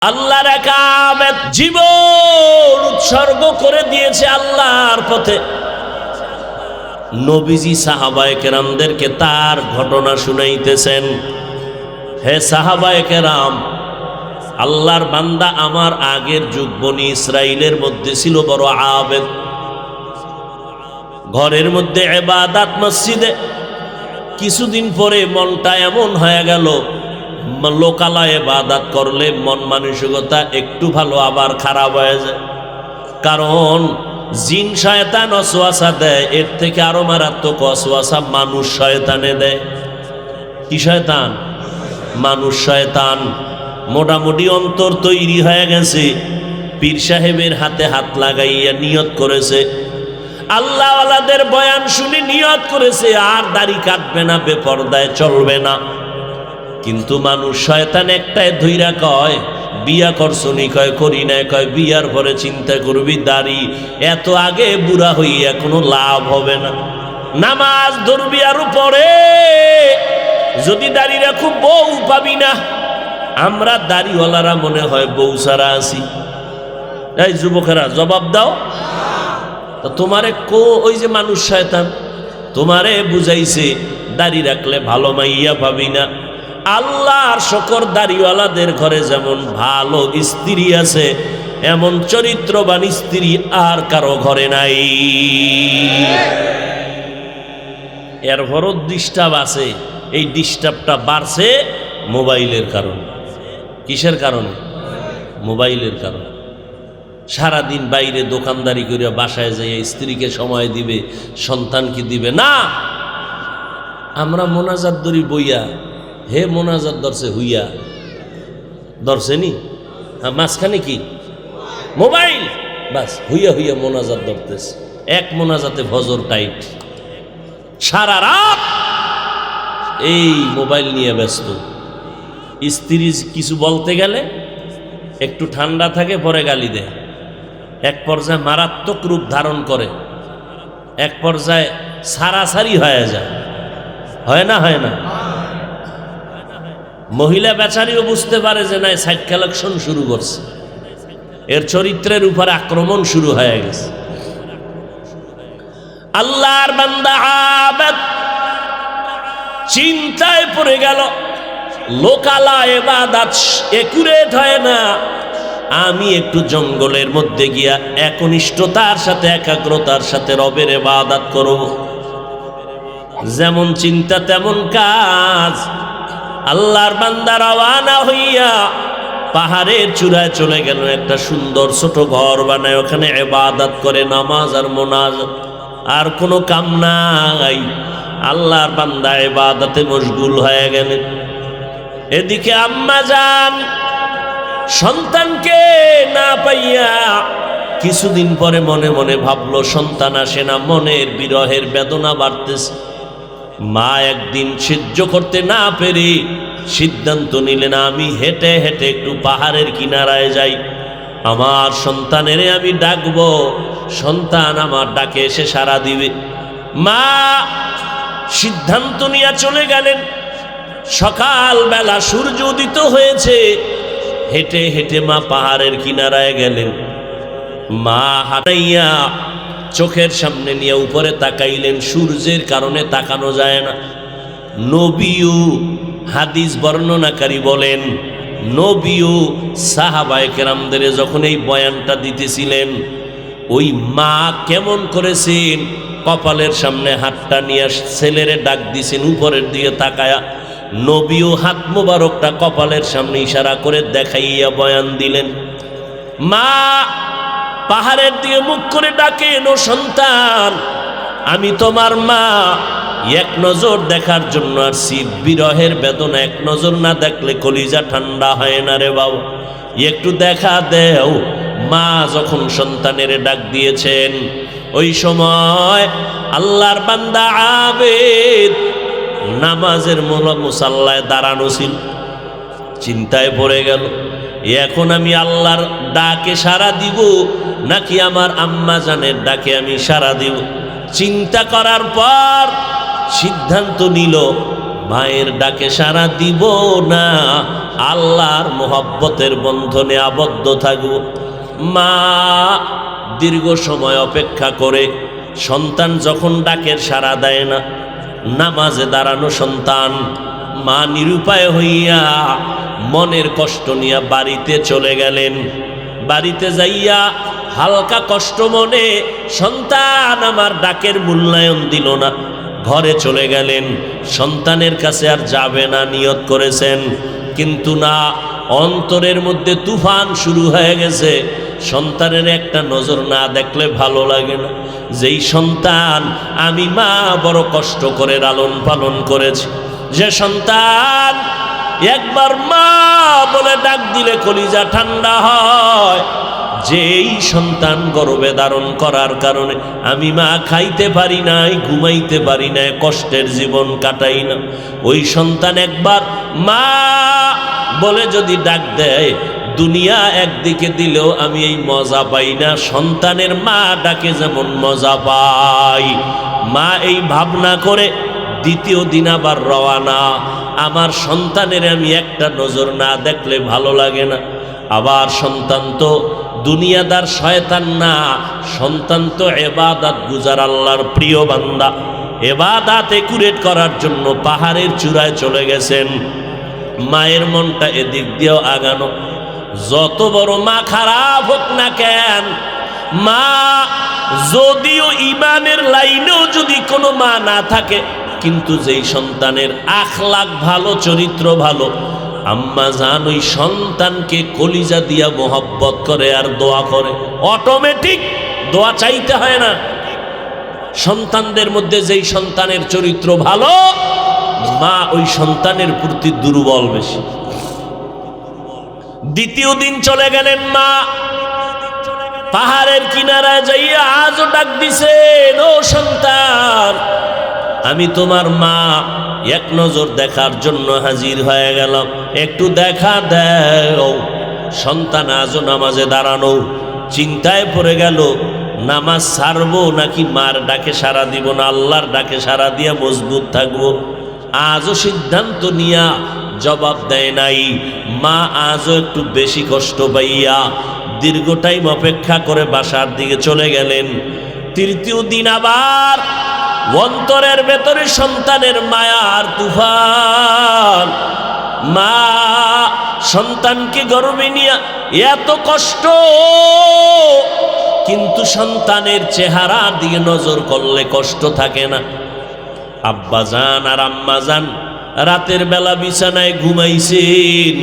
আল্লাহর একামত জীবন উৎসর্গ করে দিয়েছে আল্লাহর পথে। নবীজি সাহাবায়ে কেরামদেরকে তার ঘটনা শুনাইতেছেন। হে সাহাবায়ে কেরাম, আল্লাহর বান্দা আমার আগের যুগ বনি ইসরাইলের মধ্যে ছিল বড় আবেদ, ঘরের মধ্যে ইবাদত মসজিদে। কিছুদিন পরে মনটা এমন হয়ে গেল, লোকালয়ে ইবাদত করলে মন মানসিকতা একটু ভালো আবার খারাপ হয়ে যায়। কারণ জিন শয়তান ওয়াসওয়াসা দেয়, এর থেকে আরো মারাত্মক ওয়াসওয়াসা মানুষ শয়তানে দেয়। কি শয়তান? মানুষ শয়তান। মোটামুটি অন্তর তৈরি হয়ে গেছে, পীর সাহেবের হাতে হাত লাগাইয়া নিয়ত করেছে, আল্লাহওয়ালাদের বয়ান শুনে নিয়ত করেছে আর দাড়ি কাটবে না, বেপরদায় চলবে না। কিন্তু মানুষ শয়তান একটাই ধইরা কয়, বিয়া করছনি? কয় করি না। কয় বিয়ার পরে চিন্তা করবি, দাড়ি এত আগে বুড়া হইয়া কোনো লাভ হবে না। নামাজ ধরবি আরো পরে, যদি দাড়ি রাখো বউ পাবি না। আমরা দাড়িওয়ালারা মনে হয় বউ ছাড়া আছি। এই যুবকেরা জবাব দাও তো, তোমারে ওই যে মানুষ শয়তান তোমারে বুঝাইছে দাড়ি রাখলে ভালো মাইয়া পাবি না। আল্লাহর শকর, দাড়িওয়ালাদের ঘরে যেমন ভালো স্ত্রী আছে, এমন চরিত্রবান স্ত্রী আর কারো ঘরে নাই। এরপরও ডিস্টার্ব আছে। এই ডিস্টার্বটা বাড়ছে মোবাইলের কারণে। কিসের কারণে? মোবাইলের কারণে। সারাদিন বাইরে দোকানদারি করে বাসায় যাইয়া স্ত্রীকে সময় দিবে, সন্তানকে দিবে না। আমরা মোনাজাত ধরি বইয়া, হে মোনাজাত ধরছে হুইয়া, ধরছেনি মাঝখানে কি মোবাইল, বাস হুইয়া হুইয়া মোনাজাত ধরতেছে। এক মোনাজাতে ফজর টাইট, সারা রাত এই মোবাইল নিয়ে ব্যস্ত। স্ত্রী কিছু বলতে গেলে একটু ঠান্ডা থাকে, পরে গালি দেয়। এক পর্যায়ে মারাত্মক রূপ ধারণ করে, এক পর্যায়ে সারাসারি হয়ে যায়। হয় না? হয় না? মহিলা বেচারিও বুঝতে পারে যে না, সাইড কালেকশন শুরু করছে, এর চরিত্রের উপর আক্রমণ শুরু হয়ে গেছে। আল্লাহর বান্দা আবেদ চিন্তায় পড়ে গেল, লোকালা ইবাদত একুরেট হয় না। আমি একটু জঙ্গলের মধ্যে গিয়া একনিষ্ঠতার সাথে, একাগ্রতার সাথে রবের ইবাদত করব। যেমন চিন্তা তেমন কাজ। আল্লাহর বান্দা রওয়ানা হইয়া পাহাড়ের চূড়ায় চলে গেল। একটা সুন্দর ছোট ঘর বানায় ওখানে ইবাদত করে, নামাজ আর মোনাজাত, আর কোনো কাম নাই। আল্লাহর বান্দা ইবাদতে মশগুল হয়ে গেলেন। এদিকে আম্মা জান সন্তানকে না পাইয়া কিছুদিন পরে মনে মনে ভাবলো, সন্তান আসে না, মনের বিরহের বেদনা বাড়তেছে। মা একদিন সহ্য করতে না পেরে সিদ্ধান্ত নিলেন, আমি হেঁটে হেঁটে একটু পাহাড়ের কিনারায় যাই, আমার সন্তানেরে আমি ডাকবো, সন্তান আমার ডাকে এসে সাড়া দিবে। মা সিদ্ধান্ত নিয়ে চলে গেলেন। সকালবেলা সূর্য উদিত হয়েছে, হেঁটে হেঁটে মা পাহাড়ের কিনারায় গেলেন। মা হাঁটাইয়া চোখের সামনে নিয়ে উপরে তাকাইলেন। সূর্যের কারণে তাকানো যায় না। নবীও হাদিস বর্ণনাকারী বলেন, নবীও সাহাবায়ে কেরামদের যখন এই বয়ানটা দিতেছিলেন, ওই মা কেমন করেছেন, কপালের সামনে হাতটা নিয়ে ছেলেরে ডাক দিছেন উপরের দিকে তাকায়া। নবীও হাত মোবারকটা কপালের সামনে ইশারা করে দেখাইয়া বয়ান দিলেন। মা পাহাড়ের দিকে মুখ করে ডাকেন, ও সন্তান, আমি তোমার মা, এক নজর দেখার জন্য আসছি। বিরহের বেদনা এক নজর না দেখলে কলিজা ঠান্ডা হয় না রে বাবা, একটু দেখা দেও। মা যখন সন্তানের ডাক দিয়েছেন, ওই সময় আল্লাহর বান্দা আবেদ নামাজের মুসাল্লায় দাঁড়ানো ছিল। চিন্তায় পড়ে গেল, এখন আমি আল্লাহর ডাকে সাড়া দিব নাকি আমার আম্মা জানের ডাকে আমি সাড়া দিব? চিন্তা করার পর সিদ্ধান্ত নিল, মায়ের ডাকে সাড়া দিব না, আল্লাহর মোহাব্বতের বন্ধনে আবদ্ধ থাকব। মা দীর্ঘ সময় অপেক্ষা করে, সন্তান যখন ডাকের সাড়া দেয় না, নামাজে দাঁড়ানো সন্তান, মা নিরুপায় হইয়া মনের কষ্ট নিয়ে বাড়িতে চলে গেলেন। বাড়িতে যাইয়া হালকা কষ্ট মনে, সন্তান আমার ডাকের মূল্যায়ন দিল না, ঘরে চলে গেলেন। সন্তানের কাছে আর যাবে না নিয়ত করেছেন, কিন্তু না, অন্তরের মধ্যে তুফান শুরু হয়ে গেছে। সন্তানের একটা নজর না দেখলে ভালো লাগে না। যেই সন্তান আমি মা বড় কষ্ট করে লালন পালন করেছি, যে সন্তান একবার মা বলে ডাক দিলে কলিজা ঠান্ডা হয়, যেই সন্তান গর্ভে ধারণ করার কারণে আমি মা খাইতে পারি নাই, ঘুমাইতে পারি নাই, কষ্টের জীবন কাটাই না, ওই সন্তান একবার মা বলে যদি ডাক দেয়, দুনিয়া একদিকে দিলেও আমি এই মজা পাই না, সন্তানের মা ডাকে যেমন মজা পাই। মা এই ভাবনা করে দ্বিতীয় দিন আবার রওয়ানা। আমার সন্তানের আমি একটা নজর না দেখলে ভালো লাগে না। আবার সন্তান তো দুনিয়াদার শয়তান না, সন্তান তো ইবাদত গুজার আল্লাহর প্রিয় বান্দা। ইবাদত একুরেট করার জন্য পাহাড়ের চূড়ায় চলে গেছেন। মায়ের মনটা এদিক দিয়েও আগানো। যত বড় মা খারাপ হোক না কেন, মা যদিও ইমানের লাইনেও যদি কোনো মা না থাকে, কিন্তু যেই সন্তানের আখলাক ভালো, চরিত্র ভালো, আম্মা জান ওই সন্তানকে কলিজা দিয়া মোহব্বত করে আর দোয়া করে। অটোমেটিক দোয়া চাইতে হয় না। সন্তানদের মধ্যে যেই সন্তানের চরিত্র ভালো, মা ওই সন্তানের প্রতি দুর্বল বেশি। দ্বিতীয় দিন চলে গেলেন মা, পাহাড়ের কিনারায় যাইয়া আজও ডাক দিছেন, ও সন্তান, আমি তোমার মা, এক নজর দেখার জন্য হাজির হয়ে গেলাম, একটু দেখা দাও। সন্তান আজও নামাজে দাঁড়ানো, চিন্তায় পড়ে গেল, নামাজ ছাড়বো নাকি মার ডাকে সাড়া দিব না, আল্লাহর ডাকে সাড়া দিয়া মজবুত থাকবো। আজও সিদ্ধান্ত নিয়া জবাব দেয় নাই। মা আজও একটু বেশি কষ্ট পাইয়া দীর্ঘ টাইম অপেক্ষা করে বাসার দিকে চলে গেলেন। তৃতীয় দিন আবার অন্তরের ভেতরে সন্তানের মায়ার তুফান। মা সন্তানকে গর্ভে নিয়ে এত কষ্ট, কিন্তু সন্তানের চেহারার দিকে নজর করলে কষ্ট থাকে না। আব্বা জান আর আম্মা জান রাতের বেলা বিছানায় ঘুমাইছেন।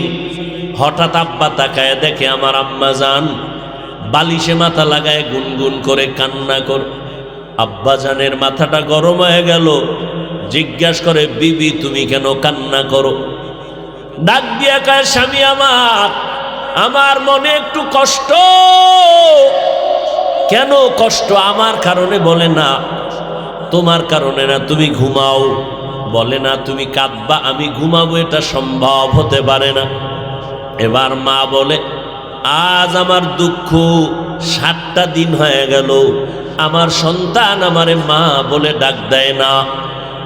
হঠাৎ আব্বা তাকায় দেখে আমার আম্মা জান বালিশে মাথা লাগায় গুনগুন করে কান্না করে। আব্বা জানের মাথাটা গরম হয়ে গেল, জিজ্ঞাসা করে, বিবি তুমি কেন কান্না করো? ডাক দিয়া কয়, স্বামী আমার মনে একটু কষ্ট। কেন কষ্ট? আমার কারণে? বলে না তোমার কারণে না, তুমি ঘুমাও। বলে না তুমি কাঁদবা আমি ঘুমাবো, এটা সম্ভব হতে পারে না। এবার মা বলে, আজ আমার দুঃখ 7টা দিন হয়ে গেল, আমার সন্তান আমারে মা বলে ডাক দেয় না।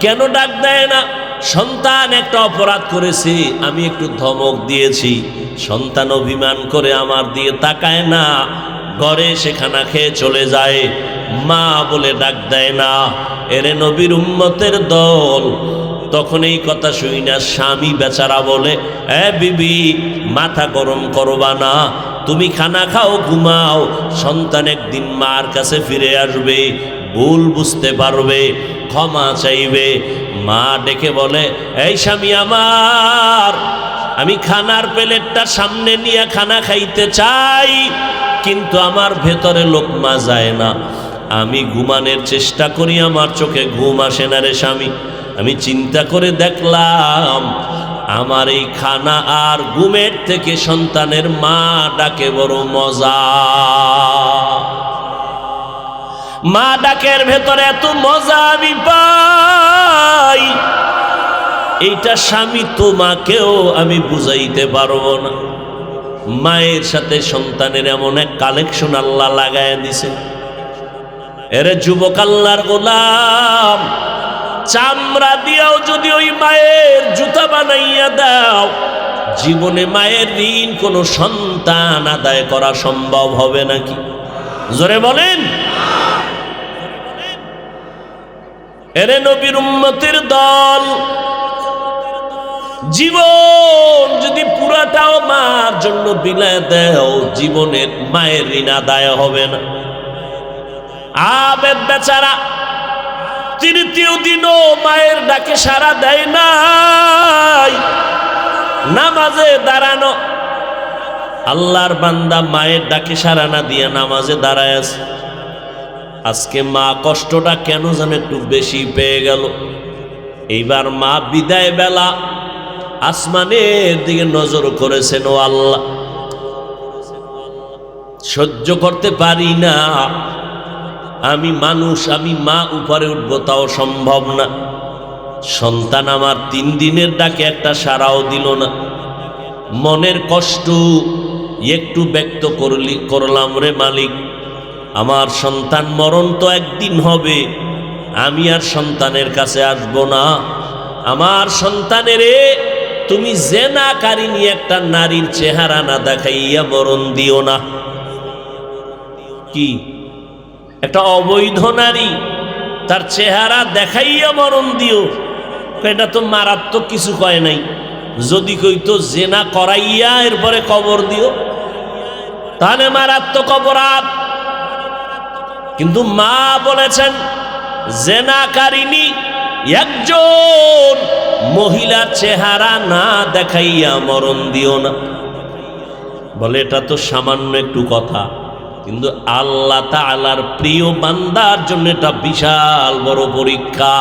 কেন ডাক দেয় না? সন্তান একটা অপরাধ করেছে, আমি একটু ধমক দিয়েছি, সন্তান অভিমান করে আমার দিয়ে তাকায় না, ঘরে এসে খানা খেয়ে চলে যায়, মা বলে ডাক দেয় না। এরে নবীর উম্মতের দল। তখন এই কথা শুনি না স্বামী বেচারা বলে, বিবি মাথা গরম করবা না, তুমি খানা খাও, ঘুমাও, সন্তান একদিন মার কাছে ফিরে আসবে, ভুল বুঝতে পারবে, ক্ষমা চাইবে। মা ডেকে বলে, এই স্বামী আমার, আমি খানার প্লেটটা সামনে নিয়ে খানা খাইতে চাই, কিন্তু আমার ভেতরে লোকমা যায় না। আমি ঘুমানোর চেষ্টা করি, আমার চোখে ঘুম আসে না রে স্বামী। আমি চিন্তা করে দেখলাম আমার এই খানা আর ঘুমের থেকে সন্তানের মা ডাকে বড় মজা। মা ডাকের ভেতরে এত মজা আমি পাই, এইটা স্বামী তোমাকেও আমি বুঝাইতে পারবো না। মায়ের সাথে সন্তানের এমন এক কালেকশন আল্লাহ লাগায় দিছে। এরে যুবক আল্লাহর গোলাম, চামড়া দিয়াও যদি ওই মায়ের জুতা বানাইয়া দাও, জীবনে মায়ের ঋণ কোনো সন্তান আদায় করা সম্ভব হবে নাকি? জোরে বলেন। এরে নবীর উম্মতের দল, জীবন যদি পুরাটাও মার জন্য বিলায় দেও, জীবনের মায়ের ঋণ আদায় হবে না। আবেদ বেচারা তৃতীয় দিনও মায়ের ডাকে সাড়া দেয় নাই, নামাজে দাঁড়ানো। আল্লাহর বান্দা মায়ের ডাকে সাড়া না দিয়ে নামাজে দাঁড়ায় আছে। আজকে মা কষ্টটা কেন যেন একটু বেশি পেয়ে গেল। এইবার মা বিদায় বেলা আসমানের দিকে নজর করেছেন, ও আল্লাহ সহ্য করতে পারি না, আমি মানুষ, আমি মা উপরে উঠবো তাও সম্ভব না। সন্তান আমার 3 দিনের ডাকে একটা সাড়াও দিল না। মনের কষ্ট একটু ব্যক্ত করলাম, রে মালিক, আমার সন্তান মরণ তো একদিন হবে, আমি আর সন্তানের কাছে আসব না। আমার সন্তানের তুমি জেনাকারিনী একটা নারীর চেহারা না দেখাইয়া মরণ দিও না। কি একটা অবৈধ নারী, তার চেহারা দেখাইয়া মরণ দিও, এটা তো মারাত্মক কিছু কয় নাই। যদি কইতো জেনা করাইয়া এরপরে কবর দিও, তাহলে মারাত্মক অপরাধ। কিন্তু মা বলেছেন জেনাকারিনী একজন মহিলার চেহারা না দেখাইয়া মরণ দিও না। বলে এটা তো সামান্য একটু কথা, কিন্তু আল্লাহ তাআলার প্রিয় বান্দার জন্য এটা বিশাল বড় পরীক্ষা,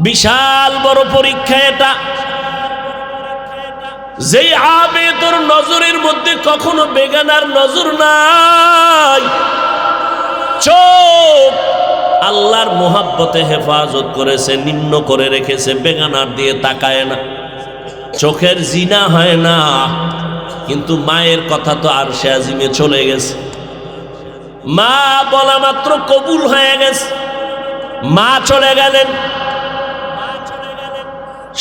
বিশাল বড় পরীক্ষা এটা। যেই আবেদর নজরের মধ্যে কখনো বেগানার নজর নাই, চোখ আল্লাহর মোহাব্বতে হেফাজত করেছে, নিম্ন করে রেখেছে, বেগানার দিয়ে তাকায় না, চোখের জিনা হয় না। কিন্তু মায়ের কথা তো আরশে আজিমে চলে গেছে, মা বলা মাত্র কবুল হয়ে গেছে। মা চলে গেলেন,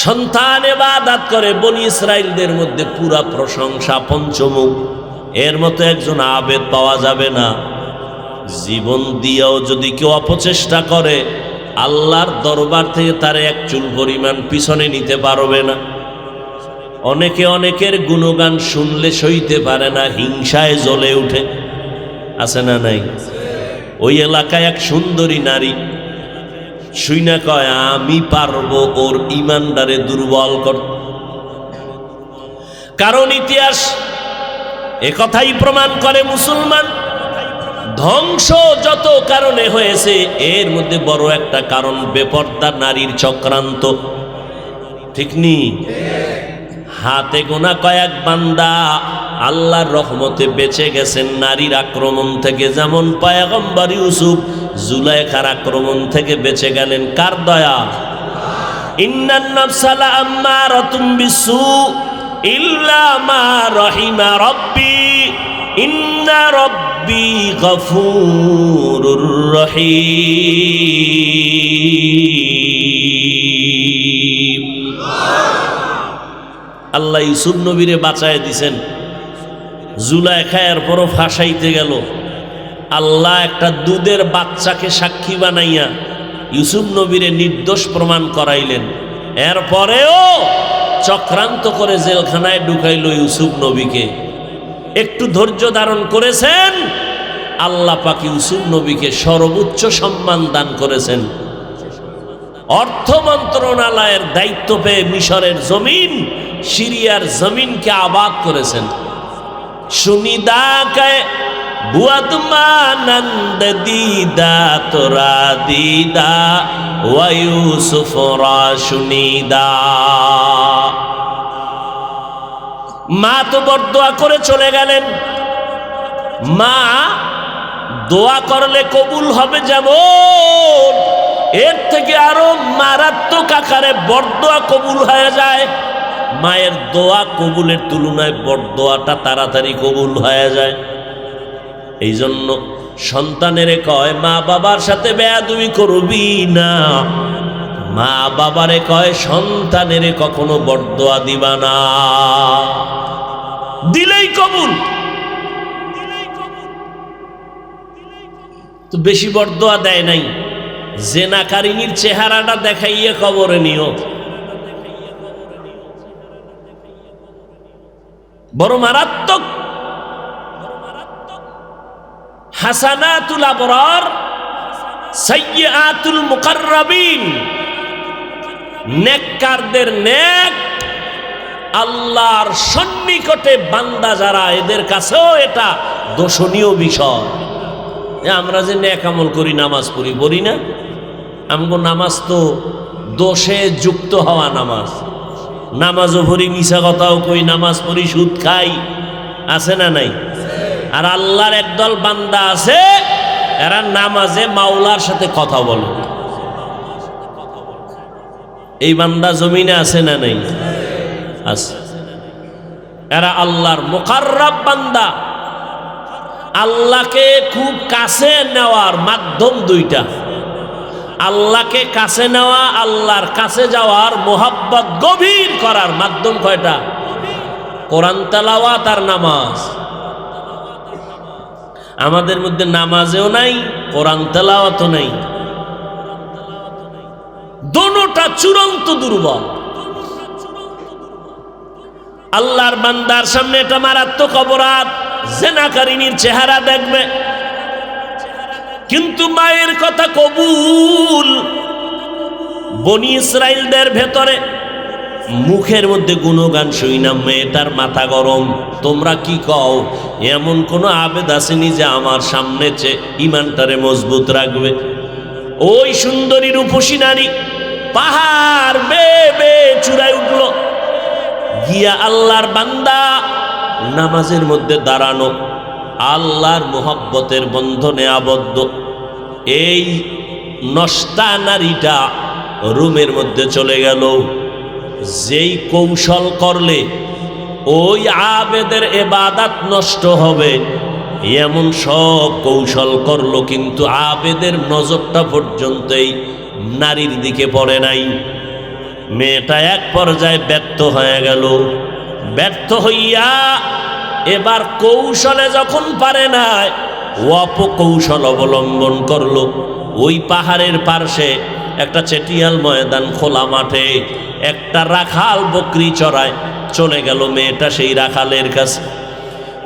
সন্তান ইবাদত করে। বনি ইসরাইলদের মধ্যে পুরা প্রশংসা পঞ্চমুখ, এর মতো একজন আবেদ পাওয়া যাবে না। জীবন দিয়েও যদি কেউ অপচেষ্টা করে, আল্লাহর দরবার থেকে তার এক চুল পরিমাণ পিছনে নিতে পারবে না। অনেকে অনেকের গুণগান শুনলে সইতে পারে না, হিংসায় জ্বলে উঠে, আছে না নাই? ওই এলাকায় এক সুন্দরী নারী শুইনা কয় আমি পারবো ওর ইমানদারে দুর্বল করতে। কারণ ইতিহাস একথাই প্রমাণ করে, মুসলমান ধ্বংস যত কারণে হয়েছে, এর মধ্যে বড় একটা কারণ বেপর্দা নারীর চক্রান্ত, ঠিক নি? হাতে গোনা কয়েক বান্দা আল্লাহর রহমতে বেঁচে গেছেন নারীর আক্রমণ থেকে। যেমন পয়গম্বর ইউসুফ জুলাইখার আক্রমণ থেকে বেঁচে গেলেন। কার দয়া? ইন্নান নাফসা লাআম্মারাতুম বিসু ইল্লা মা রাহিমা রাব্বি ইন্না রাব্বি গফুরুর রহিম। আল্লাহ ইউসুফ নবীরে বাঁচায় দিছেন। জুলাইখা এরপরও ফাঁসাইতে গেল। আল্লাহ একটা দুধের বাচ্চাকে সাক্ষী বানাইয়া ইউসুফ নবীরে নির্দোষ প্রমাণ করাইলেন। এরপরেও চক্রান্ত করে জেলখানায় ঢুকাইল ইউসুফ নবীকে। একটু ধৈর্য ধারণ করেছেন, আল্লাহ পাক ইউসুফ নবীকে সর্বোচ্চ সম্মান দান করেছেন। অর্থ মন্ত্রণালয়ের দায়িত্ব পেয়ে মিশরের জমিন, সিরিয়ার জমিনকে আবাদ করেছেন। সুনিদাকে বুয়াতমা নন্দ দিদা তোরা দিদা ওয়া ইউসুফ রা সুনিদা। মা তো বড় দোয়া করে চলে গেলেন। মা দোয়া করলে কবুল হবে, যেমন এর থেকে আরো মারাত্মক আকারে বড় দোয়া কবুল হয়ে যায়। মায়ের দোয়া কবুলের তুলনায় বড় দোয়াটা তাড়াতাড়ি কবুল হয়ে যায়। এই জন্য সন্তানেরে কয় মা বাবার সাথে বেয়াদবি করবি না, মা বাবারে কয় সন্তানেরে কখনো বরদোয়া দিবা না, দিলেই কবুল। তো বেশি বরদোয়া দেয় নাই, জেনাকারিনীর চেহারাটা দেখাইয়ে কবরে নিও, বড় মারাত্মক। হাসানাতুল আবরার সাইয়্যাতুল মুকাররাবিন, নেককারদের নেক, আল্লাহর সন্নিকটে বান্দা যারা, এদের কাছেও এটা দোষণীয় বিষয়। আমরা যে নেক আমল করি, নামাজ পড়ি, পড়ি না? আমগো নামাজ তো দোষে যুক্ত হওয়া নামাজ। নামাজও পড়ি, মিছা কথাও কই, নামাজ পড়ি, সুদ খাই, আছে না নাই? আর আল্লাহর একদল বান্দা আছে, এরা নামাজে মাওলার সাথে কথা বলে। এই বান্দা জমিনে আছে না নাই? আছে। এরা আল্লাহর মুকাররাব বান্দা। আল্লাহকে খুব কাছে নেওয়ার মাধ্যম দুইটা। আল্লাহকে কাছে নেওয়া, আল্লাহর কাছে যাওয়ার মোহাব্বত গভীর করার মাধ্যম কয়টা? কোরআন তেলাওয়াত আর নামাজ। আমাদের মধ্যে নামাজেও নাই, কোরআন তেলাওয়াতও নাই, দোনোটা চূড়ান্ত দুর্বল। আল্লাহর বান্দার সামনে এটা মারাত্মক অপরাধ, জেনাকারিনীর চেহারা দেখবে, কিন্তু মায়ের কথা কবুল। বনি ইসরাইলদের ভেতরে মুখের মধ্যে গুণগান শুই না, মেয়েটার মাথা গরম। তোমরা কি কও, এমন কোনো আবেদ আসেনি যে আমার সামনে ইমানটারে মজবুত রাখবে? ওই সুন্দরী রূপসী নারী পাহাড় বেয়ে চূড়ায় উঠল, গিয়া আল্লাহর বান্দা নামাজের মধ্যে দাঁড়ানো, আল্লাহর মোহব্বতের বন্ধনে আবদ্ধ। এই নষ্টা নারীটা রুমের মধ্যে চলে গেল। যেই কৌশল করলে ওই আবেদের ইবাদত নষ্ট হবে, এমন সব কৌশল করলো, কিন্তু আবেদের নজরটা পর্যন্তই নারীর দিকে পড়ে নাই। মেয়েটা এক পর্যায়ে ব্যর্থ হয়ে গেল। ব্যর্থ হইয়া এবার কৌশলে যখন পারে না, অপকৌশল অবলম্বন করলো। ওই পাহাড়ের পার্শ্বে একটা চেটিয়াল ময়দান, খোলা মাঠে একটা রাখাল বকরি চড়ায়। চলে গেল মেয়েটা সেই রাখালের কাছে।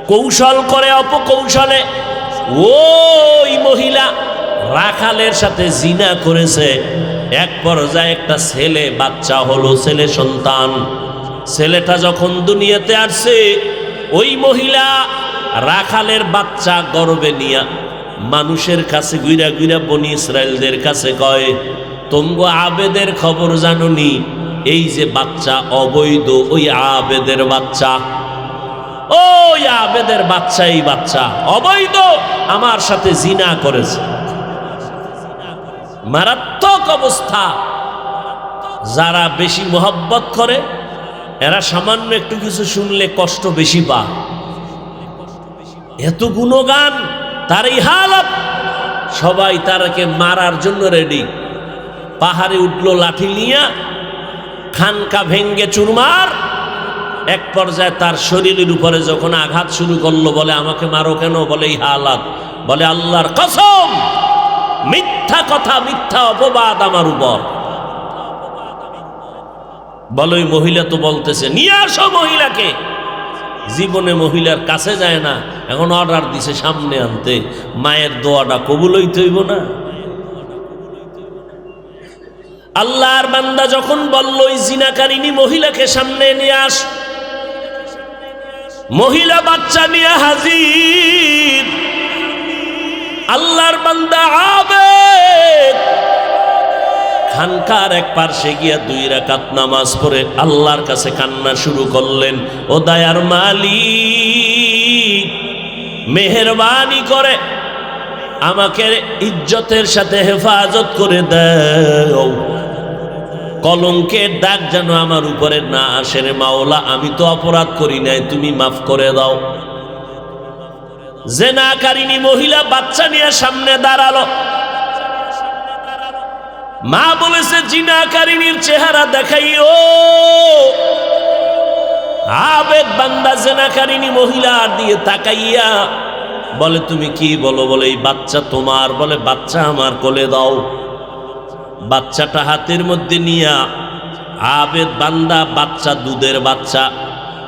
কৌশল করে, অপকৌশলে ওই মহিলা রাখালের সাথে জিনা করেছে। এক পর্যায়ে একটা ছেলে বাচ্চা হলো, ছেলে সন্তান। ছেলেটা যখন দুনিয়াতে আসছে, ওই মহিলা রাখালের বাচ্চা গর্বে নিয়া মানুষের কাছে গুইরা গুইরা বনি ইসরায়েলদের কাছে কয়, তোমগো আবেদের খবর জানোনি? এই যে বাচ্চা অবৈধ, ওই আবেদের বাচ্চা, ওই আবেদের বাচ্চা, এই বাচ্চা অবৈধ, আমার সাথে জিনা করেছে। মারাত্মক অবস্থা। যারা বেশি মোহব্বত করে, এরা সামান্য একটু কিছু শুনলে কষ্ট বেশি পায়। এত গুণগান, তার এই হালত, সবাই তারকে মারার জন্য রেডি। পাহাড়ে উঠলো লাঠি নিয়া, খানকা ভেঙ্গে চুরমার। এক পর্যায়ে তার শরীরের উপরে যখন আঘাত শুরু করলো, বলে আমাকে মারো কেন? বলে এই হালাত। বলে আল্লাহর কসম, মিথ্যা কথা, মিথ্যা অপবাদ আমার উপর। বলে ওই মহিলা তো বলতেছে নিয়ে আসো মহিলাকে। জীবনে মহিলার কাছে যায় না, এখন অর্ডার দিছে সামনে আনতে। মায়ের দোয়াটা কবুল হইতে হইব না? আল্লাহর বান্দা যখন বলল ওই জিনাকারিনী মহিলাকে সামনে নিয়ে আস, মহিলা বাচ্চা নিয়ে হাজির। আল্লাহর বান্দা আবেদ খানকার এক পার্শ্বে গিয়া 2 রাকাত নামাজ পড়ে আল্লাহর কাছে কান্না শুরু করলেন, ও দয়ার মালিক, মেহেরবানি করে আমাকে ইজ্জতের সাথে হেফাজত করে দাও, কলঙ্কের দাগ যেন আমার উপরে না আসে রে মাওলা। আমি তো অপরাধ করি নাই, তুমি মাফ করে দাও। জেনাকারিনী মহিলা বাচ্চা নিয়ে সামনে দাঁড়ালো। মা বলেছে, জিনাকারিনীর চেহারা দেখাইও। আবেদ বান্দা জেনাকারিনী মহিলার দিয়ে তাকাইয়া বলে, তুমি কি বলো? বলে, এই বাচ্চা তোমার? বলে, বাচ্চা আমার, কোলে দাও। বাচ্চাটা হাতের মধ্যে নিয়া আবেদ বান্দা, বাচ্চা দুধের বাচ্চা,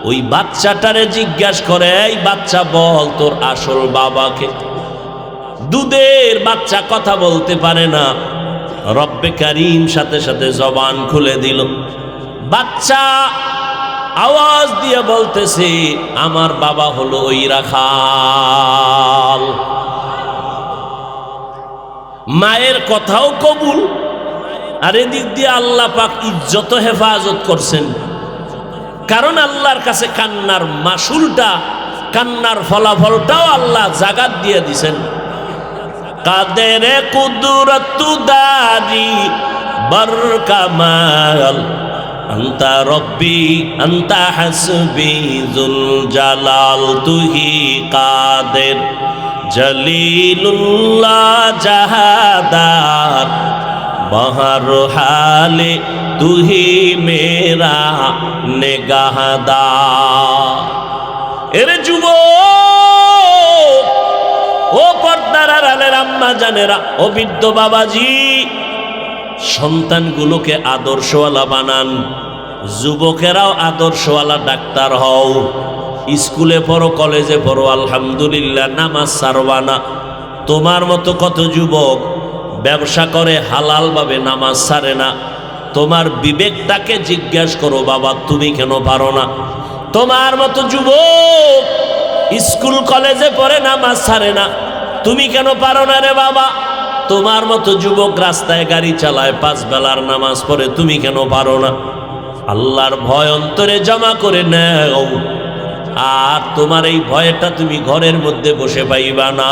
ওই বাচ্চাটারে জিজ্ঞাসা করে, এই বাচ্চা বল তোর আসল বাবাকে। দুধের বাচ্চা কথা বলতে পারে না, রব্বে কারীম সাথে সাথে জবান খুলে দিল। বাচ্চা আওয়াজ দিয়ে বলতেছে, আমার বাবা হলো ওই রাখাল। মায়ের কথাও কবুল, আর এদিক দিয়ে আল্লাহ পাক ইজ্জত হেফাজত করছেন। কারণ আল্লাহর কাছে কান্নার মাসুলটা, কান্নার ফলাফলটাও আল্লাহ জাগাত দিয়ে দিছেন। কাদের কুদরত দারি বরকামাল আন্তা রব্বি আন্তা হাসবি যুল জালাল, তুহি কাদের জলিলুল্লাহ জাহাদার, বহর হালে তুহি মেরা নেগাহদার। এরে যুবক, ও পর্দার আড়ালের আম্মা জানেরা, ও বৃদ্ধ বাবাজি, সন্তানগুলোকে আদর্শওয়ালা বানান। যুবকেরাও আদর্শওয়ালা ডাক্তার হও। স্কুলে পড়ো, কলেজে পড়ো, আলহামদুলিল্লাহ, নামাজ ছাড়বা না। তোমার মতো কত যুবক ব্যবসা করে হালালভাবে, নামাজ ছাড়ে না। তোমার বিবেকটাকে জিজ্ঞাসা করো, বাবা তুমি কেন পারো না? তোমার মতো যুবক স্কুল কলেজে পড়ে, নামাজ ছাড়ে না, তুমি কেন পারো না রে বাবা? তোমার মতো যুবক রাস্তায় গাড়ি চালায়, 5 বেলার নামাজ পড়ে, তুমি কেন পারো না? আল্লাহর ভয় অন্তরে জমা করে নাও। আর তোমার এই ভয়টা তুমি ঘরের মধ্যে বসে পাইবা না।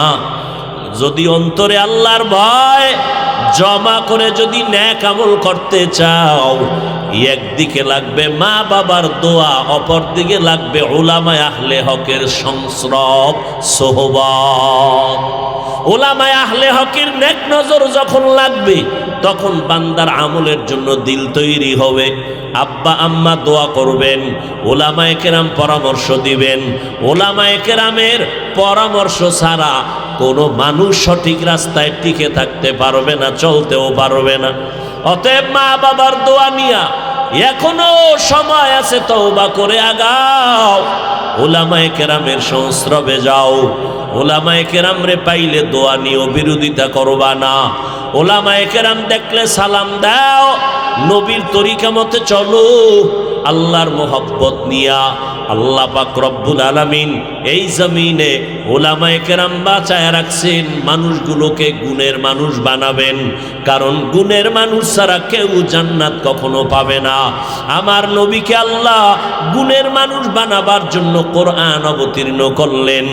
যদি অন্তরে আল্লাহর ভয় জমা করে যদি নেক আমল করতে চাও, একদিকে লাগবে মা বাবার দোয়া, অপর দিকে লাগবে উলামায়ে আহলে হকের সংস্রব, সোহবত। উলামায়ে আহলে হকের নেক নজর যখন লাগবে, তখন বান্দার আমলের জন্য দিল তৈরি হবে। আব্বা আম্মা দোয়া করবেন, উলামায়ে কেরাম পরামর্শ দিবেন। উলামায়ে কেরামের পরামর্শ ছাড়া কোনো মানুষ সঠিক রাস্তায় টিকে থাকতে পারবে না, চলতেও পারবে না। অতএব মা বাবার দোয়া নিয়া এখনো সময় আছে, তওবা করে আগাও। উলামায়ে কেরামের সংস্রবে যাও। উলামায়ে কেরাম রে পাইলে দোয়া নিও, বিরোধিতা করবা না। উলামায়ে কেরাম দেখলে সালাম দাও। নবীর তরিকা মতে চলো। আল্লাহর মোহব্বত নিয়া আল্লাহ পাক রব্বুল আলামিন এই জমিনে উলামায়ে কেরাম বাঁচায় রাখছেন। মানুষগুলোকে গুণের মানুষ বানাবেন, কারণ গুণের মানুষ ছাড়া কেউ জান্নাত কখনো পাবে না। আমার নবীকে আল্লাহ গুণের মানুষ বানাবার জন্য কোরআন অবতীর্ণ করলেন।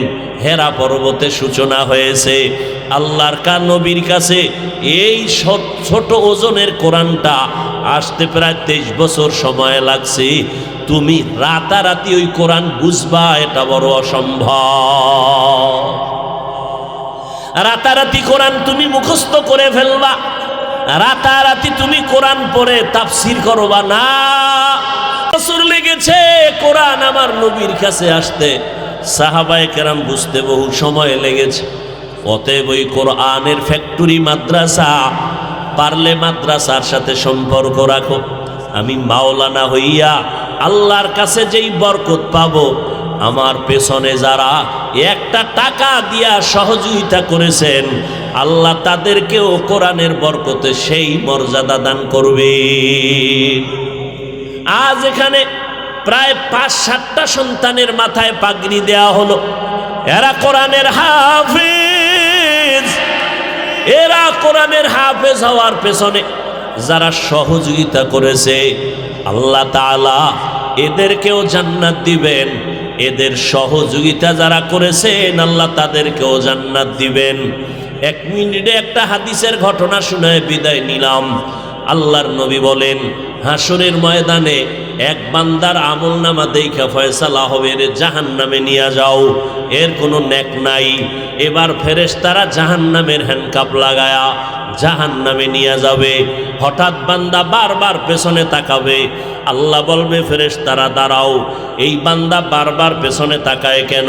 হেরা পর্বতে সূচনা হয়েছে। আল্লাহর নবীর কাছে এই ছোট ওজনের কোরআনটা আসতে প্রায় 23 বছর সময় লাগছে। তুমি রাতারাতি ওই কোরআন বুঝবা, এটা বড় অসম্ভব। রাতারাতি কোরআন তুমি মুখস্থ করে ফেলবা, রাতারাতি তুমি কোরআন পড়ে তাফসীর করবা না। বছর লেগেছে কোরআন আমার নবীর কাছে আসতে, সাহাবায়ে কেরাম বুঝতে বহু সময় লেগেছে। অতএব ওই কোরআনের ফ্যাক্টরি মাদ্রাসা, পারলে মাদ্রাসার সাথে সম্পর্ক রাখো। আমি মাওলানা হইয়া আল্লাহর কাছে যেই বরকত পাবো, আমার পেছনে যারা একটা টাকা দিয়া সহযোগিতা করেছেন, আল্লাহ তাদেরকেও কোরআনের বরকতে সেই মর্যাদা দান করবে। আজ এখানে প্রায় 5-7টা সন্তানের মাথায় পাগড়ি দেয়া হলো। এরা কোরআনের হাফেজ। এরা কোরআনের হাফেজ হওয়ার পেছনে যারা সহযোগিতা করেছে, আল্লাহ তাআলা এদেরকেও জান্নাত দিবেন। এদের সহযোগিতা যারা করেছেন, আল্লাহ তাদেরকেও জান্নাত দিবেন। 1 মিনিটে একটা হাদিসের ঘটনা শুনে বিদায় নিলাম। আল্লাহর নবী বলেন, হাসরের ময়দানে এক বান্দার আমল নামা দেখা ফয়সালা হবে রে জাহান্নামে নিয়ে যাও, এর কোনো নেক নাই। এবার ফেরেশতারা জাহান্নামের হ্যান্ডকাপ লাগায়া জাহান্নামে নিয়ে যাবে। হঠাৎ বান্দা বারবার পেছনে তাকাবে, আল্লাহ বলবে ফেরেশতারা দাঁড়াও। এই বান্দা বারবার পেছনে তাকায় কেন?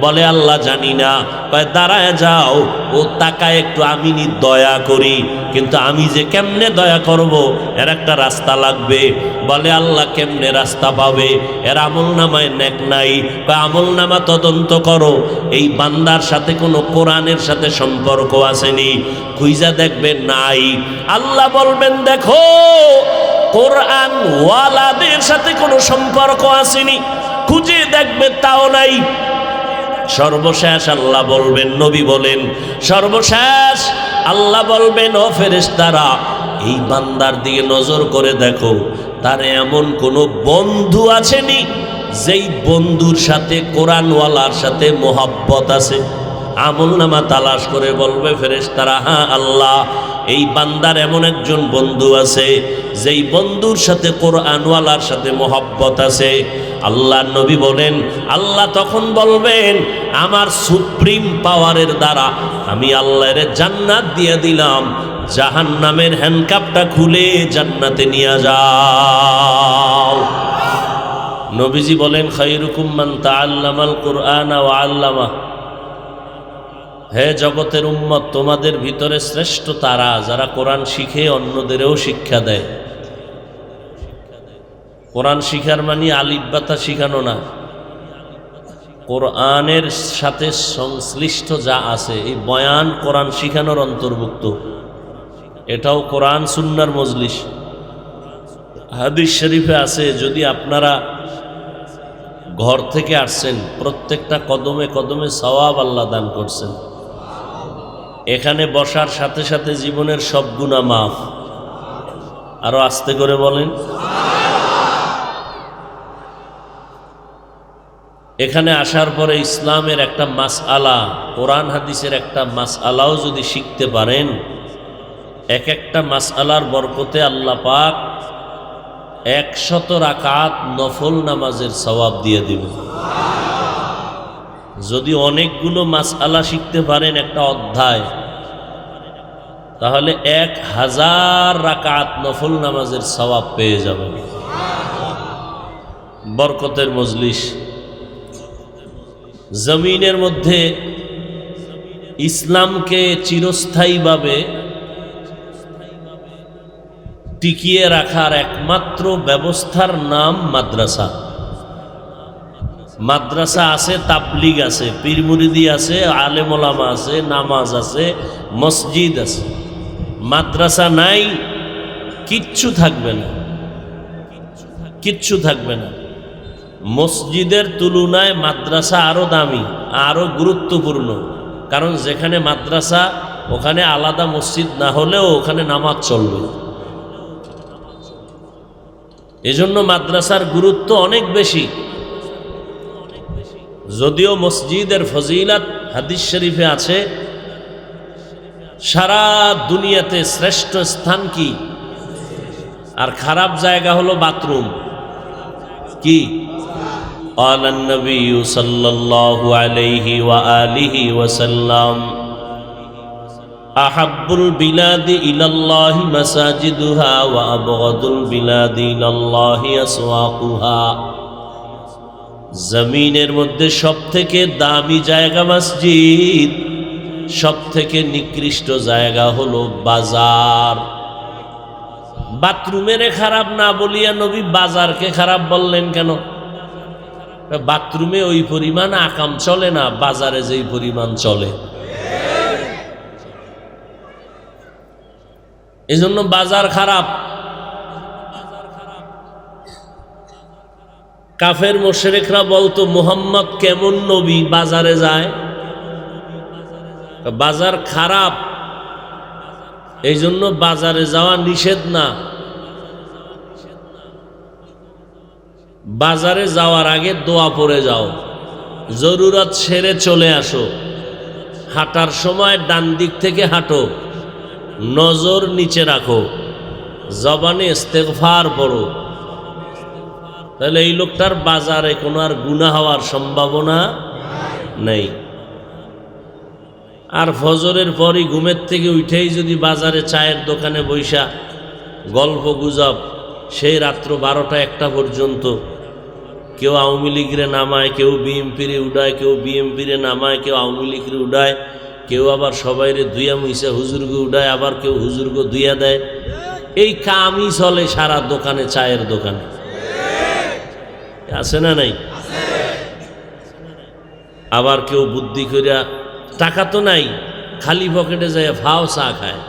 বলে আল্লাহ জানি না। কয় দাঁড়ায় যাও, ও তাকায় একটু আমি দয়া করি, কিন্তু আমি যে কেমনে দয়া করব এর একটা রাস্তা লাগবে। বলে আল্লাহ কেমনে রাস্তা পাবে? এর আমল নামায় নেক নাই। কয় আমল নামা তদন্ত করো, এই বান্দার সাথে কোনো কোরআনের সাথে সম্পর্ক আসেনি, খুঁজা দেখবে নাই। আল্লাহ বলবেন দেখো কোরআন ওয়ালাদের সাথে কোনো সম্পর্ক আসেনি, খুঁজে দেখবে তাও নাই। সর্বশেষ আল্লাহ বলবেন, নবী বলেন সর্বশেষ আল্লাহ বলবেন ও ফেরেশতারা এই বান্দার দিকে নজর করে দেখো, তার এমন কোনো বন্ধু আছেনি যেই বন্ধুর সাথে কোরআনওয়ালার সাথে মোহাব্বত আছে। আমল নামা তালাশ করে বলবে ফেরেশতারা হ্যাঁ আল্লাহ, এই বান্দার এমন একজন বন্ধু আছে যেই বন্ধুর সাথে কোরআনওয়ালার সাথে মোহাব্বত আছে। আল্লাহ নবী বলেন আল্লাহ তখন বলবেন আমার সুপ্রিম পাওয়ারের দ্বারা আমি আল্লাহর জান্নাত দিয়ে দিলাম, জাহান্নামের হ্যান্ডকাপটা খুলে জান্নাতে নিয়ে যাও। নবীজি বলেন খায়রুকুম মান তাআল্লামাল কুরআন ওয়া আল্লামা। হে জগতের উম্মত, তোমাদের ভিতরে শ্রেষ্ঠ তারা যারা কোরআন শিখে অন্যদেরও শিক্ষা দেয়। কোরআন শিখার মানে আলিফ বাতা শিখানো না, কোরআনের সাথে সংশ্লিষ্ট যা আছে এই বয়ান কোরআন শিখানোর অন্তর্ভুক্ত। এটাও কোরআন সুন্নাহর মজলিস। হাদিস শরীফে আছে যদি আপনারা ঘর থেকে আসছেন প্রত্যেকটা কদমে কদমে সওয়াব আল্লাহ দান করছেন। এখানে বসার সাথে সাথে জীবনের সব গুনাহ মাফ। আরো আস্তে করে বলেন। এখানে আসার পরে ইসলামের একটা মাসআলা, কোরআন হাদিসের একটা মাসআলাও যদি শিখতে পারেন, এক একটা মাসআলার বরকতে আল্লাহ পাক 100 রাকাত নফল নামাজের সওয়াব দিয়ে দিবেন। যদি অনেকগুলো মাসআলা শিখতে পারেন একটা অধ্যায়, তাহলে 1000 রাকাত নফল নামাজের সওয়াব পেয়ে যাবেন। বরকতের মজলিস। জমিনের মধ্যে ইসলামকে চিরস্থায়ীভাবে টিকিয়ে রাখার একমাত্র ব্যবস্থার নাম মাদ্রাসা। মাদ্রাসা আছে, তাবলিগ আছে, পীর মুরিদি আছে, আলেম ওলামা আছে, নামাজ আছে, মসজিদ আছে। মাদ্রাসা নাই, কিচ্ছু থাকবে না, কিচ্ছু থাকবে না। মসজিদের তুলনায় মাদ্রাসা আরো দামি, আরো গুরুত্বপূর্ণ। কারণ যেখানে মাদ্রাসা ওখানে আলাদা মসজিদ না হলেও ওখানে নামাজ চলবে। এজন্য মাদ্রাসার গুরুত্ব অনেক বেশি। যদিও মসজিদের ফজিলত হাদিস শরীফে আছে, সারা দুনিয়াতে শ্রেষ্ঠ স্থান কি? আর খারাপ জায়গা হলো বাথরুম। কি? قال النبي صلى الله عليه وآله وسلم أحب البلاد إلى الله مساجدها وأبغض البلاد إلى الله أسواقها। জমিনের মধ্যে সবথেকে দামি জায়গা মসজিদ, সবথেকে নিকৃষ্ট জায়গা হলো বাজার। বাথরুমের খারাপ না বলিয়া নবী বাজারকে খারাপ বললেন কেন? বাথরুমে ওই পরিমাণ আকাম চলে না, বাজারে যেই পরিমাণ চলে। এজন্য বাজার খারাপ। কাফের মুশরিকরা বলতো মুহাম্মদ কেমন নবী বাজারে যায়? বাজার খারাপ, এই জন্য বাজারে যাওয়া নিষেধ না। বাজারে যাওয়ার আগে দোয়া পড়ে যাও, জরুরত সেরে চলে আসো। হাঁটার সময় ডান দিক থেকে হাঁটো, নজর নিচে রাখো, জবানে ইস্তেগফার পড়ো। তাহলে এই লোকটার বাজারে কোনো আর গুনাহ হওয়ার সম্ভাবনা নেই। আর ফজরের পরই ঘুমের থেকে উঠেই যদি বাজারে চায়ের দোকানে বৈশা গল্প গুজব সেই রাত্র 12টা-1টা পর্যন্ত, কেউ আওয়ামী লীগরে নামায়, কেউ বিএমপিরে উড়ায়, কেউ বিএমপিরে নামায়, কেউ আওয়ামী লীগরে উড়ায়, কেউ আবার সবাইরে দুইয়া মুইসা হুজুরকে উড়ায়, আবার কেউ হুজুরকে দুইয়া দেয়। এই কামই চলে সারা দোকানে, চায়ের দোকানে। আছে না নাই? আবার কেউ বুদ্ধি করিয়া, টাকা তো নাই, খালি পকেটে যায় ফাও চা খায়।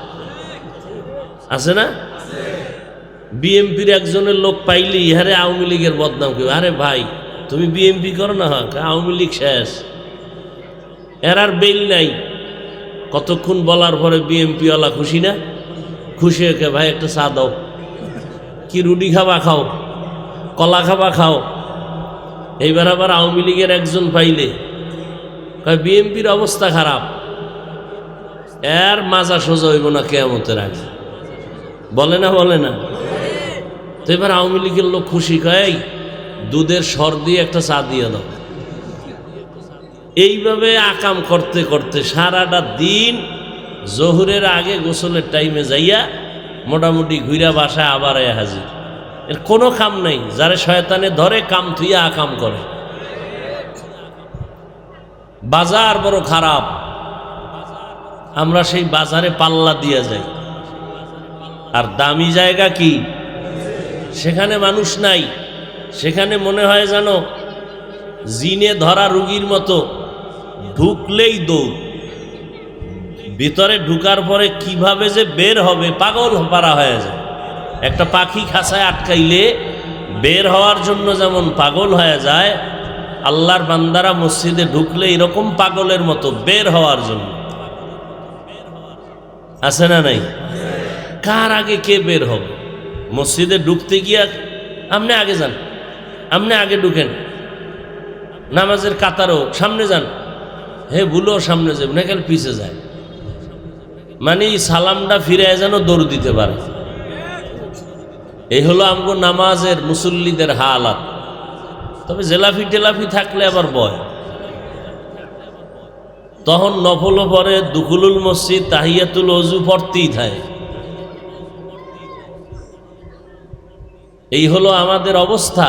আছে না? বিএমপির একজনের লোক পাইলি ইহারে আওয়ামী লীগের বদনাম কেউ, আরে ভাই তুমি বিএমপি করো না, আওয়ামী লীগ শেষ, এর আর বেল নাই। কতক্ষণ বলার পরে বিএমপিওয়ালা খুশি না? খুশি হয়ে ভাই একটা চা দাও, কি রুটি খাবা খাও, কলা খাবা খাও। এইবার আবার আওয়ামী লীগের একজন পাইলে বিএমপির অবস্থা খারাপ, এর মাজা সোজা হইব না কিয়ামতের আগে, বলে না? বলে না? তো এবার আওয়ামী লীগের লোক খুশি, কয় দুধের সর দিয়ে একটা চা দিয়ে দাও। এইভাবে আকাম করতে করতে সারাটা দিন জোহরের আগে গোসলের টাইমে যাইয়া মোটামুটি ঘুরা বাসায় আবার হাজির। এর কোনো কাম নাই, যারে শয়তানে ধরে কাম থুইয়া আকাম করে। বাজার বড় খারাপ, আমরা সেই বাজারে পাল্লা দিয়া যাই। আর দামি জায়গা কি? সেখানে মানুষ নাই, সেখানে মনে হয় যেন জিনে ধরা রুগীর মতো, ঢুকলেই দৌড়। ভিতরে ঢুকার পরে কিভাবে যে বের হবে পাগল পারা হয়ে যায়। একটা পাখি খাঁচায় আটকাইলে বের হওয়ার জন্য যেমন পাগল হয়ে যায়, আল্লাহর বান্দারা মসজিদে ঢুকলে এরকম পাগলের মতো বের হওয়ার জন্য। আছে না নাই? কার আগে কে বের হবে? মসজিদে ঢুকতে গিয়া আপনি আগে যান, আপনি আগে ঢুকেন, নামাজের কাতারও সামনে যান, হে ভুলো সামনে যাবে না, কেন পিছে যায়। মানে সালামটা ফিরে যেন দৌড় দিতে পারে। এই হলো আমগো নামাজের মুসল্লিদের হালাত। তবে জেলাফি টেলাফি থাকলে আবার বয়, তখন নফলও পরে, দুখুলুল মসজিদ, তাহিয়াতুল ওযু পড়তেই থাকে। এই হলো আমাদের অবস্থা।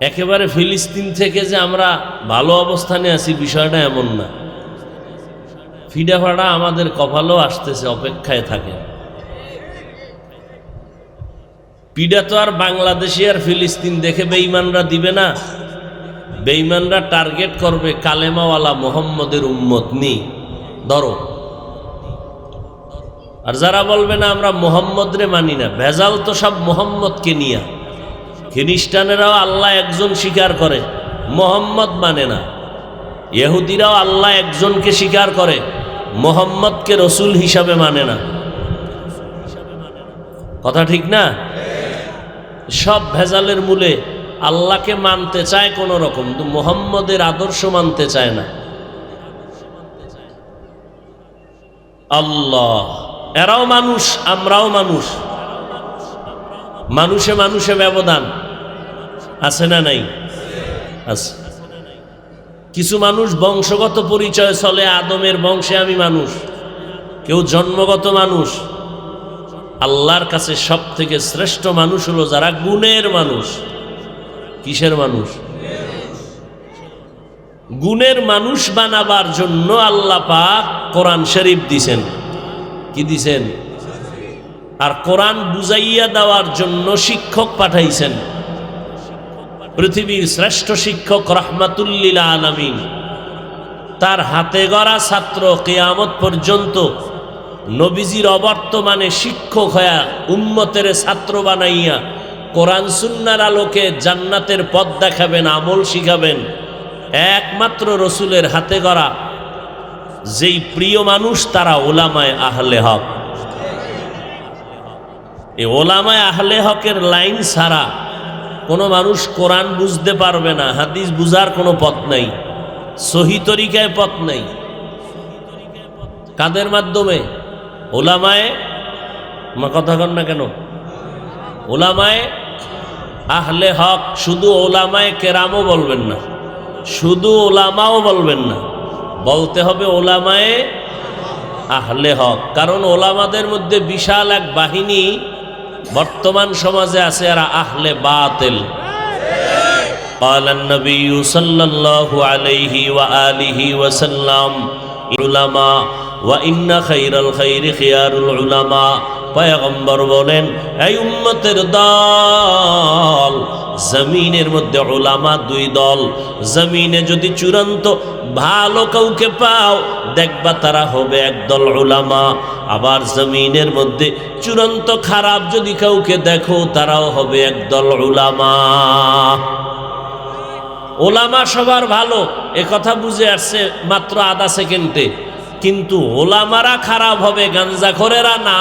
একেবারে ফিলিস্তিন থেকে যে আমরা ভালো অবস্থানে আছি বিষয়টা এমন না। ফিডাফাড়া আমাদের কপালও আসতেছে, অপেক্ষায় থাকে। পিডা তো আর বাংলাদেশি আর ফিলিস্তিন দেখে বেঈমানরা দিবে না। বেঈমানরা টার্গেট করবে কালেমাওয়ালা মোহাম্মদের উম্মত নি ধরো। আর যারা বলবে না আমরা মোহাম্মদরে মানি না, ভেজাল তো সব মোহাম্মদকে নিয়া। খ্রিস্টানেরাও আল্লাহ একজন স্বীকার করে, মোহাম্মদ মানে না। ইহুদিরাও আল্লাহ একজনকে স্বীকার করে, মোহাম্মদকে রসুল হিসাবে মানে না। কথা ঠিক না? সব ভেজালের মূলে আল্লাহকে মানতে চায় কোন রকম, কিন্তু মোহাম্মদের আদর্শ মানতে চায় না। আল্লাহ, এরাও মানুষ, আমরাও মানুষ, মানুষে মানুষে ব্যবধান আছে না নাই? আছে। কিছু মানুষ বংশগত পরিচয় চলে, আদমের বংশে আমি মানুষ, কেউ জন্মগত মানুষ। আল্লাহর কাছে সব থেকে শ্রেষ্ঠ মানুষ হলো যারা গুণের মানুষ। কিসের মানুষ? গুণের মানুষ বানাবার জন্য আল্লাহ পাক কোরআন শরীফ দিছেন। কি দিছেন? আর কোরআন বুঝাইয়া দেওয়ার জন্য শিক্ষক পাঠাইছেন। পৃথিবীর শ্রেষ্ঠ শিক্ষক রাহমাতুল লিল আলামিন, তার হাতে গড়া ছাত্র কিয়ামত পর্যন্ত নবীজির অবর্তমানে শিক্ষক হইয়া উম্মতের ছাত্র বানাইয়া কোরআন সুন্নাহর আলোকে জান্নাতের পথ দেখাবেন, আমল শিখাবেন একমাত্র রসুলের হাতে গড়া যেই প্রিয় মানুষ, তারা ওলামায়ে আহলে হক। এই ওলামায়ে আহলে হকের লাইন ছাড়া কোনো মানুষ কোরআন বুঝতে পারবে না, হাদিস বুঝার কোনো পথ নাই, সহি তরিকায় পথ নেই। কাদের মাধ্যমে? ওলামায়ে, কথা কন না কেন? ওলামায়ে আহলে হক শুধু ওলামায়ে কেরামও বলবেন না, শুধু ওলামাও বলবেন না, বলতে হবে ওলামায়ে আহলে হক। কারণ ওলামাদের মধ্যে বিশাল এক বাহিনী বর্তমান সমাজে আছে, এরা আহলে বাতিল। قال النبي صلى الله عليه وآله وسلم علماء وإن خير الخير خيار العلماء। পয়গম্বর বলেন, এই উম্মতের দল, জমিনের মধ্যে উলামা দুই দল। জমিনে যদি চূড়ান্ত ভালো কাউকে পাও, দেখবা তারা হবে একদল উলামা। আবার জমিনের মধ্যে চূড়ান্ত খারাপ যদি কাউকে দেখো, তারাও হবে একদল উলামা। ওলামা সবার ভালো এ কথা বুঝে আসছে মাত্র আধা সেকেন্ডে, কিন্তু ওলামারা খারাপ হবে, গাঞ্জাখোরেরা না,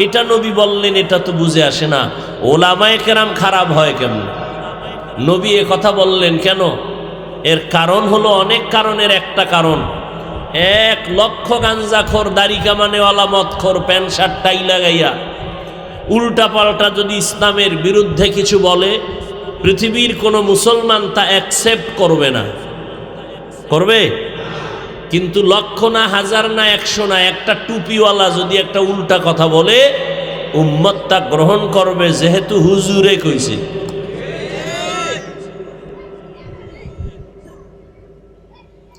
এটা নবী বললেন, এটা তো বুঝে আসে না। ওলামায়ে কেরাম খারাপ হয় কেমন? নবী এ কথা বললেন কেন? এর কারণ হলো অনেক কারণের একটা কারণ, 1 লক্ষ গাঞ্জাখোর, দাড়ি কামানেওয়ালা, মদখোর, প্যান্ট শার্ট টাই লাগাইয়া উল্টা পাল্টা যদি ইসলামের বিরুদ্ধে কিছু বলে, পৃথিবীর কোনো মুসলমান তা অ্যাকসেপ্ট করবে না। করবে? কিন্তু লক্ষ না, হাজার না, 100 না, একটা টুপিওয়ালা যদি একটা উল্টা কথা বলে, উম্মত তা গ্রহণ করবে, যেহেতু হুজুরে কইছে।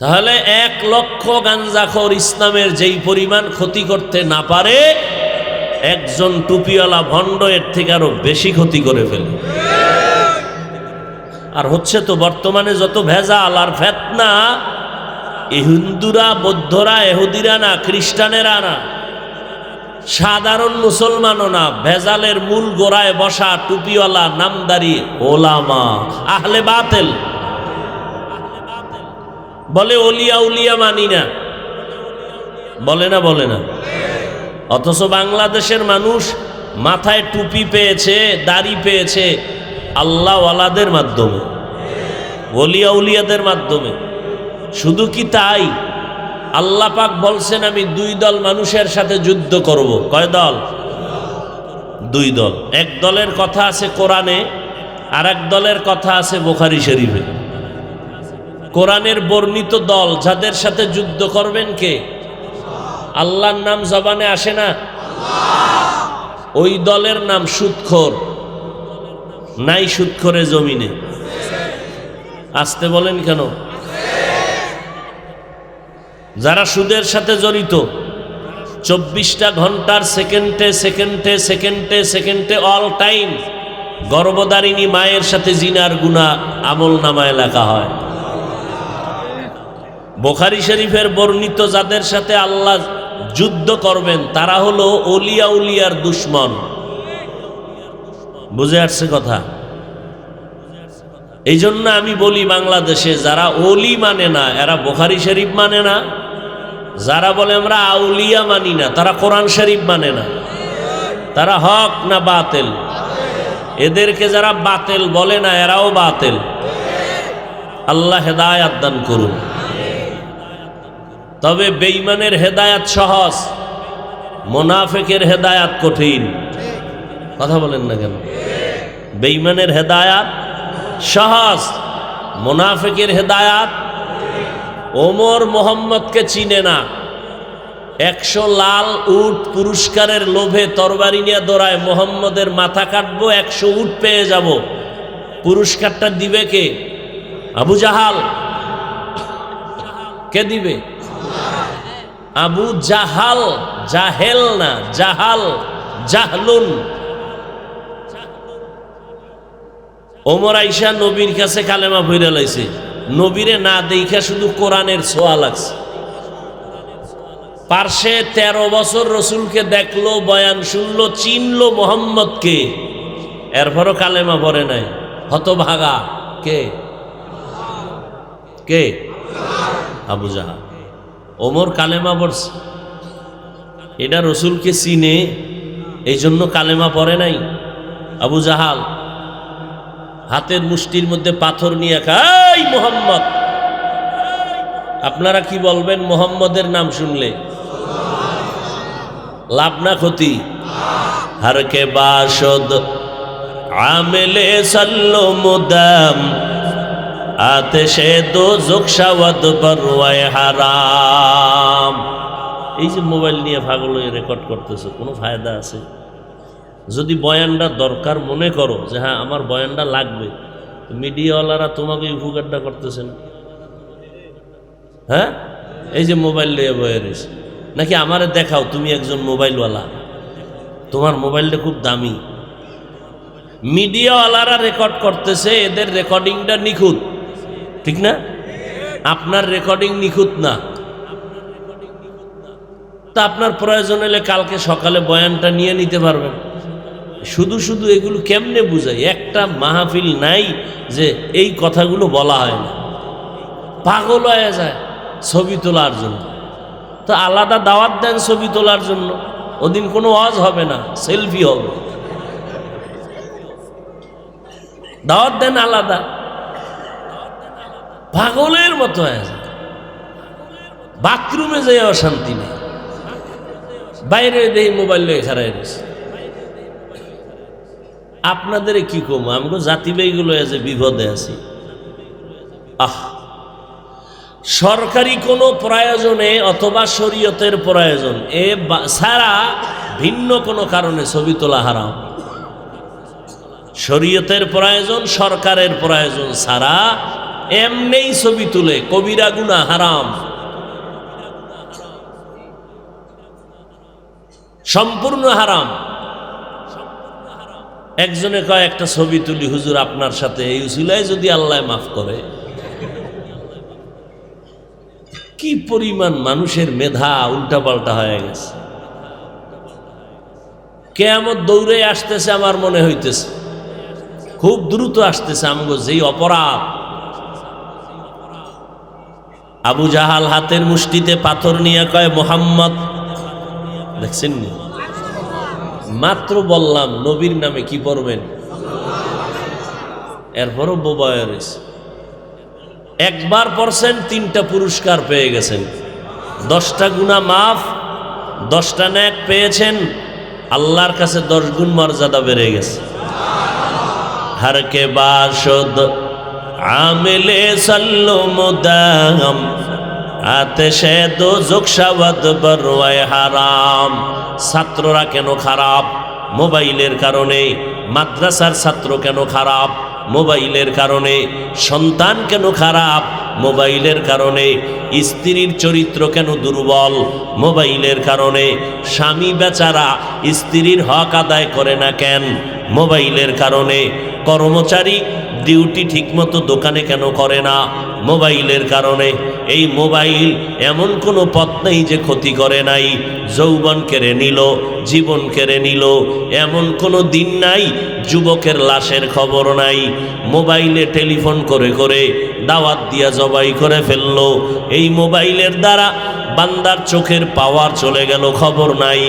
তাহলে 1 লক্ষ গাঞ্জাখোর ইসলামের যেই পরিমাণ ক্ষতি করতে না পারে, একজন টুপিওয়ালা ভণ্ড এর থেকে আরো বেশি ক্ষতি করে ফেলে। আর হচ্ছে তো বর্তমানে যত ভেজাল আর ফেতনা, হিন্দুরা, বৌদ্ধরা, এহুদিরা না, খ্রিস্টানেরা না, সাধারণ মুসলমানও না, ভেজালের মূল গোড়ায় বসা টুপিওয়ালা নামদারি ওলামা আহলে বাতিল। বলে ওলিয়া উলিয়া মানি না, বলে না, বলে না। অথচ বাংলাদেশের মানুষ মাথায় টুপি পেয়েছে, দাড়ি পেয়েছে আল্লাহওয়ালাদের মাধ্যমে, ওলিয়া উলিয়াদের মাধ্যমে। শুধু কি তাই? আল্লাহ পাক বলছেন, আমি 2 দল মানুষের সাথে যুদ্ধ করব। কয় দল? 2 দল। এক দলের কথা আছে কোরআনে, আর এক দলের কথা আছে বুখারী শরীফে। কোরআনের বর্ণিত দল যাদের সাথে যুদ্ধ করবেন কে? আল্লাহর নাম জবানে আসে না? ওই দলের নাম সুদখোর। নাই সুদখোরে জমিনে? আসতে বলেন কেন? যারা সুদের সাথে জড়িত, 24টা ঘন্টার সেকেন্ডে সেকেন্ডে সেকেন্ডে সেকেন্ডে অল টাইম গর্ভধারিণী মায়ের সাথে জিনার গুনাহ আমল নামায় লেখা হয়। বুখারী শরীফের বর্ণিত যাদের সাথে আল্লাহ যুদ্ধ করবেন, তারা হলো ওলিয়া উলিয়ার দুশ্মন। বুঝে আসছে কথা? এই জন্য আমি বলি, বাংলাদেশে যারা ওলি মানে না, এরা বুখারী শরীফ মানে না। যারা বলে আমরা আউলিয়া মানি না, তারা কোরআন শরীফ মানে না। তারা হক না বাতিল? এদেরকে যারা বাতিল বলে না, এরাও বাতিল। আল্লাহ হেদায়াত দান করুন। তবে বেঈমানের হেদায়াত সহজ, মুনাফিকের হেদায়াত কঠিন। কথা বলেন না কেন? বেঈমানের হেদায়াত সহজ, মুনাফিকের হেদায়াত। ওমর মোহাম্মদকে চিনে না, 100 লাল উট পুরস্কারের লোভে তরবারি নিয়ে দৌড়ায়, মোহাম্মদের মাথা কাটবো, 100 উট পেয়ে যাব। পুরস্কারটা দিবে কে? আবু জাহাল। কে দিবে? আবু জাহাল। জাহেল না, জাহাল, জাহলুন। ওমর আইসা নবীর কাছে কালেমা পড়ে লাইছে, নবীরে না দেখা শুধু কোরআনের ছোঁয়া লাগছে। পার্শ্বে 13 বছর রসুলকে দেখলো, বয়ান শুনলো, চিনলো মোহাম্মদকে, এরপরও কালেমা পড়ে নাই। হতভাগা কে? কে? আবু জাহাল। ওমর কালেমা পড়ছে, এটা রসুলকে চিনে, এই জন্য কালেমা পড়ে নাই। আবু জাহাল হাতের মুষ্টির মধ্যে পাথর নিয়ে খাই, মোহাম্মদ। আপনারা কি বলবেন মোহাম্মদের নাম শুনলে? লাভ না ক্ষতি? हर के बाशद আমেলে সাল্লো মুদাম আতেশে দোজখ শাওয়াত বরওয়ায়ে হারাম। এই যে মোবাইল নিয়ে পাগল হয়ে রেকর্ড করতেছো, কোনো ফায়দা আছে? যদি বয়ানটা দরকার মনে করো যে হ্যাঁ আমার বয়ানটা লাগবে, মিডিয়াওয়ালারা তোমাকে উপকারটা করতেছেন। হ্যাঁ, এই যে মোবাইল নিয়ে বয়ে রয়েছে, নাকি আমারে দেখাও তুমি একজন মোবাইলওয়ালা, তোমার মোবাইলটা খুব দামি। মিডিয়াওয়ালারা রেকর্ড করতেছে, এদের রেকর্ডিংটা নিখুঁত, ঠিক না? আপনার রেকর্ডিং নিখুঁত না। তা আপনার প্রয়োজন হলে কালকে সকালে বয়ানটা নিয়ে নিতে পারবেন। শুধু শুধু এগুলো কেমনে বুঝাই? একটা মাহফিল নাই যে এই কথাগুলো বলা হয় না। পাগল হয়ে যায় ছবি তোলার জন্য। তো আলাদা দাওয়াত দেন ছবি তোলার জন্য, ওদিন কোনো ওয়াজ হবে না, সেলফি হবে। দাওয়াত দেন আলাদা। পাগলের মতো হয়ে যায়। বাথরুমে যেয়ে অশান্তি নেই, বাইরে দেই মোবাইল লয়ে খারাই রয়েছে। আপনাদের কি কম, আমগো জাতি বেইগুলো যে বিপদে আছি। সরকারি কোনো প্রয়োজনে অথবা শরীয়তের প্রয়োজন এ ছাড়া ভিন্ন কোনো কারণে ছবি তোলা হারাম। শরীয়তের প্রয়োজন, সরকারের প্রয়োজন ছাড়া এমনি ছবি তুলে কবিরা গুনাহ, হারাম, সম্পূর্ণ হারাম। একজনে কয় একটা ছবি তুলি হুজুর আপনার সাথে, এই উসিলায় যদি আল্লাহ মাফ করে। কি পরিমাণ মানুষের মেধা উল্টাপাল্টা হয়ে গেছে। কিয়ামত দৌড়ে আসতেছে, আমার মনে হইতেছে খুব দ্রুত আসতেছে। আমগো যেই অপরাধ, আবু জাহাল হাতের মুষ্টিতে পাথর নিয়ে কয় মোহাম্মদ, দেখছেন নি? মাত্র বললাম নবীর নামে কি পড়বেন, এরপরও বোবা হয়ে রয়েছে। একবার পড়ছেন 3টা পুরস্কার পেয়ে গেছেন, 10টা গুনাহ মাফ, 10টা নেক পেয়েছেন, আল্লাহর কাছে 10 গুণ মর্যাদা বেড়ে গেছে। हर के बाशुद आमिले सल्लो मुदाम आतिशे दोज़ख शावत बरवाए हाराम। ছাত্ররা কেন খারাপ? মোবাইলের কারণে। মাদ্রাসার ছাত্র কেন খারাপ? মোবাইলের কারণে। সন্তান কেন খারাপ? মোবাইলের কারণে। স্ত্রীর চরিত্র কেন দুর্বল? মোবাইলের কারণে। স্বামী বেচারা স্ত্রীর হক আদায় করে না কেন? মোবাইলের কারণে। কর্মচারী ডিউটি ঠিকমতো দোকানে কেন করে না? মোবাইলের কারণে। এই মোবাইল এমন কোনো পথ নেই যে ক্ষতি করে নাই। যৌবন কেড়ে নিল, জীবন কেড়ে নিল, এমন কোনো দিন নাই যুবকের লাশের খবর নাই। মোবাইলে টেলিফোন করে করে দাওয়াত দিয়া জবাই করে ফেললো। এই মোবাইলের দ্বারা বান্দার চোখের পাওয়ার চলে গেল, খবর নাই।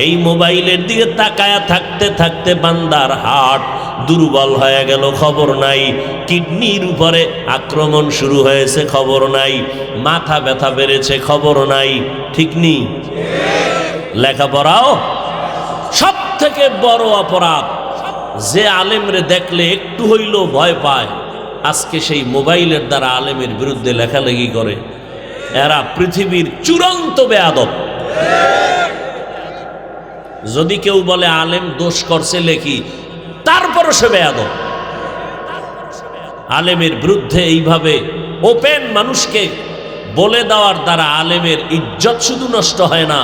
এই মোবাইলের দিকে তাকায়া থাকতে থাকতে বান্দার হার্ট দুর্বল হয়ে গেল, খবর নাই। কিডনির উপরে আক্রমণ শুরু হয়েছে, খবর নাই। মাথা ব্যথা বেড়েছে, খবর নাই। ঠিক নেই? লেখাপড়াও সব থেকে বড় অপরাধ। যে আলেমরে দেখলে একটু হইলেও ভয় পায়, আজকে সেই মোবাইলের দ্বারা আলেমের বিরুদ্ধে লেখালেখি করে। এরা পৃথিবীর চূড়ান্ত বেয়াদব। যদি কেউ বলে আলেম দোষ করছে লেখি, তারপরও সে বেয়াদব। আলেমের বিরুদ্ধে এইভাবে ওপেন মানুষকে বলে দেওয়ার দ্বারা আলেমের ইজ্জত শুধু নষ্ট হয় না,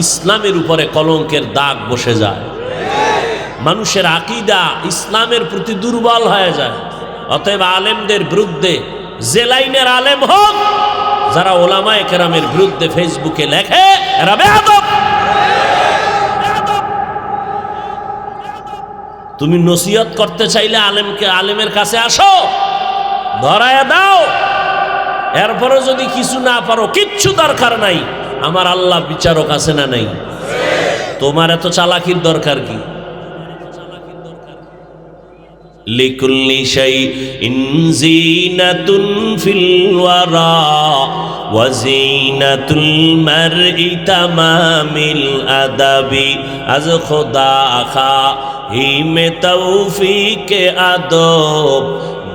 ইসলামের উপরে কলঙ্কের দাগ বসে যায়। মানুষের আকীদা ইসলামের প্রতি দুর্বল হয়ে যায়। অতএব আলেমদের বিরুদ্ধে, যে লাইনের আলেম হোক, যারা ওলামায়ে কেরামের বিরুদ্ধে ফেসবুকে লেখে, এরা বেয়াদব। তুমি নসিহত করতে চাইলে আলেমের কাছে আসো, ধরায়া দাও। এরপরে যদি কিছু না পারো, কিচ্ছু দরকার নাই, আমার আল্লাহ বিচারক আছে না নাই? তোমার এত চালাকির দরকার কি? লিকুল্লি শাইইন যিনাতুন ফিল ওয়ারা ওয়া যিনাতুল মারই তামামিল আদাবি। আজ খোদা খা হিমে তৌফিকে আদব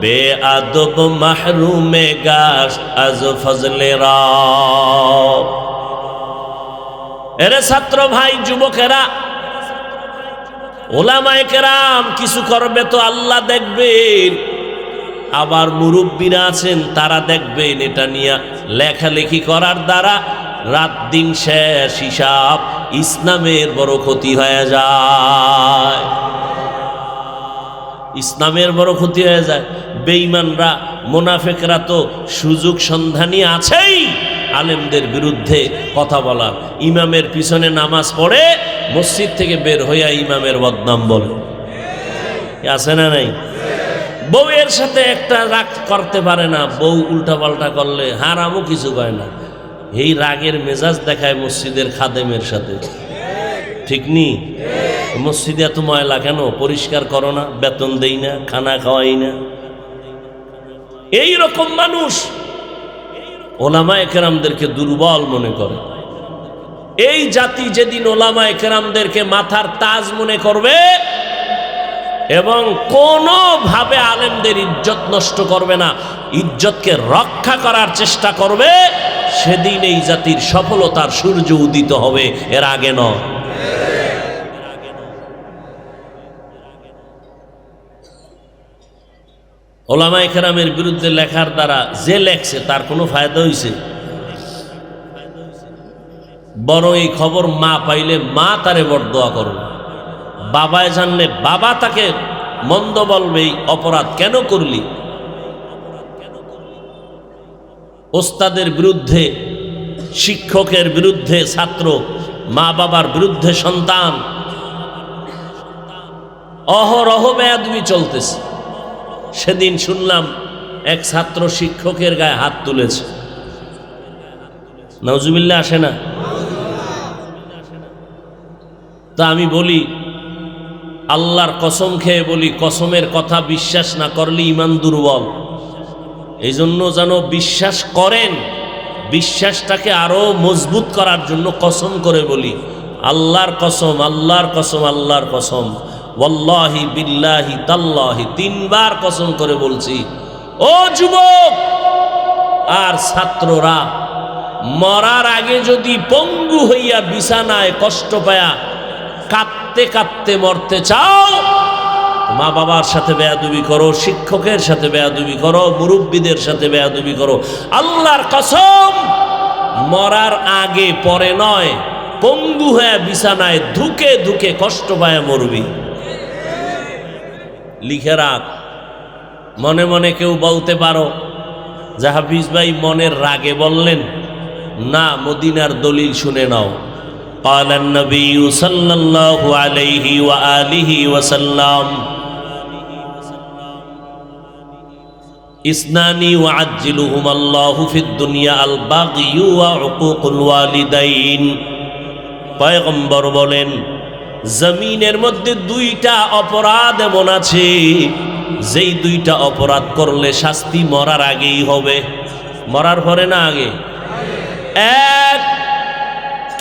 বে আদব মাহরুমে গাশ আজ ফজলে রব। এরে ছাত্র ভাই, যুবকেরা, ওলামায়ে কেরাম কিছু করবে তো আল্লাহ দেখবেন, আবার মুরব্বীরা আছেন তারা দেখবেন। এটা নিয়ে লেখালেখি করার দ্বারা রাত দিন শেষ হিসাব, ইসলামের বড় ক্ষতি হয়ে যায়। ইসলামের বড় ক্ষতি হয়ে যায়। বেঈমানরা, মুনাফিকরা তো সুযোগ সন্ধানী আছেই আলেমদের বিরুদ্ধে কথা বলার। ইমামের পিছনে নামাজ পড়ে মসজিদ থেকে বের হইয়া ইমামের বদনাম বলে, আছে না নাই? বউয়ের সাথে একটা রাগ করতে পারে না, বউ উল্টাপাল্টা করলে হারামও কিছু কয় না, এই রাগের মেজাজ দেখায় মসজিদের খাদেমের সাথে। ঠিক নি? মসজিদে এত ময়লা কেন? পরিষ্কার করো না, বেতন দেই না, খানা খাওয়াই না। এই রকম মানুষ ওলামায়ে কেরামদেরকে দুর্বল মনে করে। এই জাতি যেদিন ওলামায়ে কেরামদেরকে মাথার তাজ মনে করবে এবং কোনোভাবে আলেমদের ইজ্জত নষ্ট করবে না, ইজ্জতকে রক্ষা করার চেষ্টা করবে, সেদিন এই জাতির সফলতার সূর্য উদিত হবে, এর আগে নয়। ওলামায়ে কেরামের বিরুদ্ধে লেখার দ্বারা যে লেখছে তার কোনো ফায়দা হইছে? বড় এই খবর মা পাইলে মা তারে বরদোয়া করবে, বাবায় জানলে বাবা তাকে মন্দ বলবে, এই অপরাধ কেন করলি। ওস্তাদের বিরুদ্ধে, শিক্ষকের বিরুদ্ধে ছাত্র, মা বাবার বিরুদ্ধে সন্তান, অহরহ বেয়াদবি চলতেছে। সেদিন শুনলাম এক ছাত্র শিক্ষকের গায়ে হাত তুলেছে। নাউজুবিল্লাহ আসে না? তা আমি বলি, আল্লাহর কসম খেয়ে বলি, কসমের কথা বিশ্বাস না করলে ইমান দুর্বল। এই জন্য যেন বিশ্বাস করেন, বিশ্বাসটাকে আরো মজবুত করার জন্য কসম করে বলি, আল্লাহর কসম, আল্লাহর কসম, আল্লাহর কসম, ওয়াল্লাহি বিল্লাহি তাল্লাহি, 3 বার কসম করে বলছি। ও যুবক আর ছাত্ররা, মরার আগে যদি পঙ্গু হইয়া বিছানায় কষ্ট পায়া কাঁদতে কাঁদতে মরতে চাও, মা বাবার সাথে বেয়াদবি করো, শিক্ষকের সাথে বেয়াদবি করো, মুরব্বীদের সাথে বেয়াদবি করো, আল্লাহর কসম মরার আগে পরে নয়, পঙ্গু হয়ে বিছানায় ধুকে ধুকে কষ্ট পায়া মরবি। লিখে রাখ। মনে মনে কেউ বলতে পারো যে হাফিজ ভাই মনের রাগে বললেন না, মদিনার দলিল শুনে নাও। قال النبي صلى الله عليه وآله وسلم اثنان يعجلهما الله في الدنيا البغي وعقوق الوالدين। পয়গম্বর বলেন, জমিনের মধ্যে 2টা অপরাধ এমন আছে, যেই 2টা অপরাধ করলে শাস্তি মরার আগেই হবে। মরার পরে না, আগে। এক,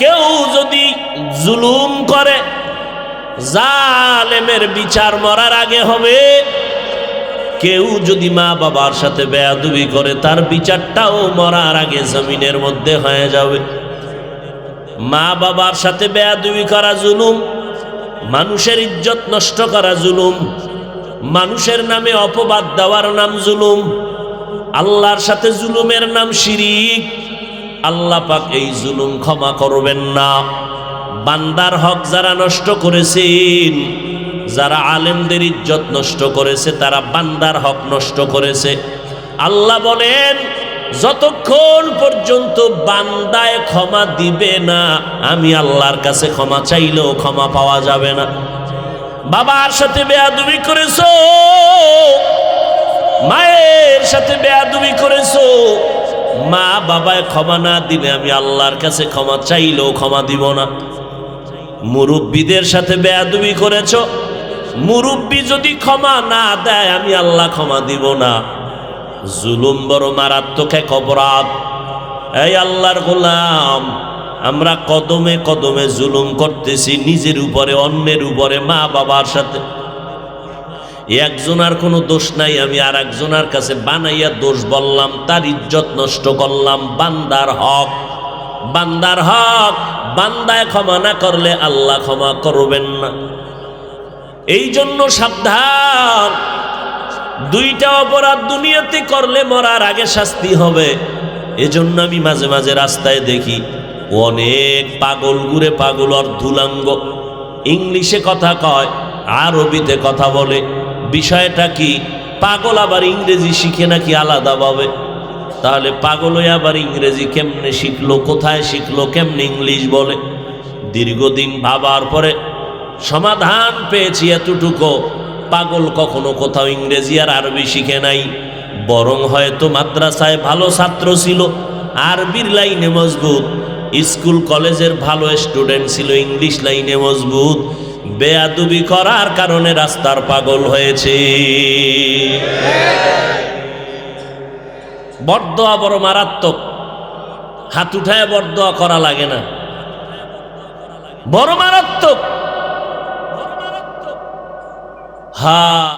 কেউ যদি জুলুম করে, জালেমের বিচার মরার আগে হবে। কেউ যদি মা বাবার সাথে বেয়াদবি করে, তার বিচারটাও মরার আগে জমিনের মধ্যে হয়ে যাবে। মা বাবার সাথে বেয়াদবি করা জুলুম, মানুষের ইজ্জত নষ্ট করা জুলুম, মানুষের নামে অপবাদ দেওয়ার নাম জুলুম, আল্লাহর সাথে জুলুমের নাম শিরিক। আল্লাহ পাক এই জুলুম ক্ষমা করবেন না। বান্দার হক যারা নষ্ট করেছেন, যারা আলেমদের ইজ্জত নষ্ট করেছে, তারা বান্দার হক নষ্ট করেছে। আল্লাহ বলেন, যতক্ষণ পর্যন্ত বান্দায় ক্ষমা দিবে না, আমি আল্লাহর কাছে ক্ষমা চাইলেও ক্ষমা পাওয়া যাবে না। বাবার সাথে বেয়াদবি করেছো, মায়ের সাথে বেয়াদবি করেছো, মা বাবায় ক্ষমা না দিলে আমি আল্লাহর কাছে ক্ষমা চাইলেও ক্ষমা দিব না। মুরব্বীদের সাথে বেয়াদবি করেছো, মুরব্বী যদি ক্ষমা না দেয় আমি আল্লাহ ক্ষমা দিব না। জুলুম বড় মারাত্মক এক অপরাধ। এই আল্লাহর গোলাম, আমরা কদমে কদমে জুলুম করতেছি, নিজের উপরে, অন্যের উপরে, মা বাবার সাথে। একজনের কোনো দোষ নাই, আমি আর একজনের কাছে বানাইয়া দোষ বললাম, তার ইজ্জত নষ্ট করলাম। বান্দার হক, বান্দার হক, বান্দায় ক্ষমা না করলে আল্লাহ ক্ষমা করবেন না। এই জন্য সাবধান, দুইটা অপরাধ দুনিয়াতে করলে মরার আগে শাস্তি হবে। এজন্য আমি মাঝে মাঝে রাস্তায় দেখি অনেক পাগল ঘুরে, পাগল অর্ধুলাঙ্গ, ইংলিশে কথা কয়, আরবিতে কথা বলে। বিষয়টা কি? পাগল আবার ইংরেজি শিখে নাকি আলাদাভাবে। তাহলে পাগল হয়ে আবার ইংরেজি কেমনে শিখলো, কোথায় শিখলো, কেমনে ইংলিশ বলে? দীর্ঘদিন ভাবার পরে সমাধান পেয়েছি এতটুকু, পাগল কখনো কোথাও ইংরেজি আর আরবি শিখে নাই, বরং হয়তো মাদ্রাসায় ভালো ছাত্র ছিল, আরবির লাইনে মজবুত, স্কুল কলেজের ভালো স্টুডেন্ট ছিল, ইংলিশ লাইনে মজবুত, বেয়াদবি করার কারণে রাস্তার পাগল হয়েছে। বরদোয়া বড় মারাত্মক, হাত উঠায় বরদোয়া করা লাগে না, বড় মারাত্মক। হ্যাঁ।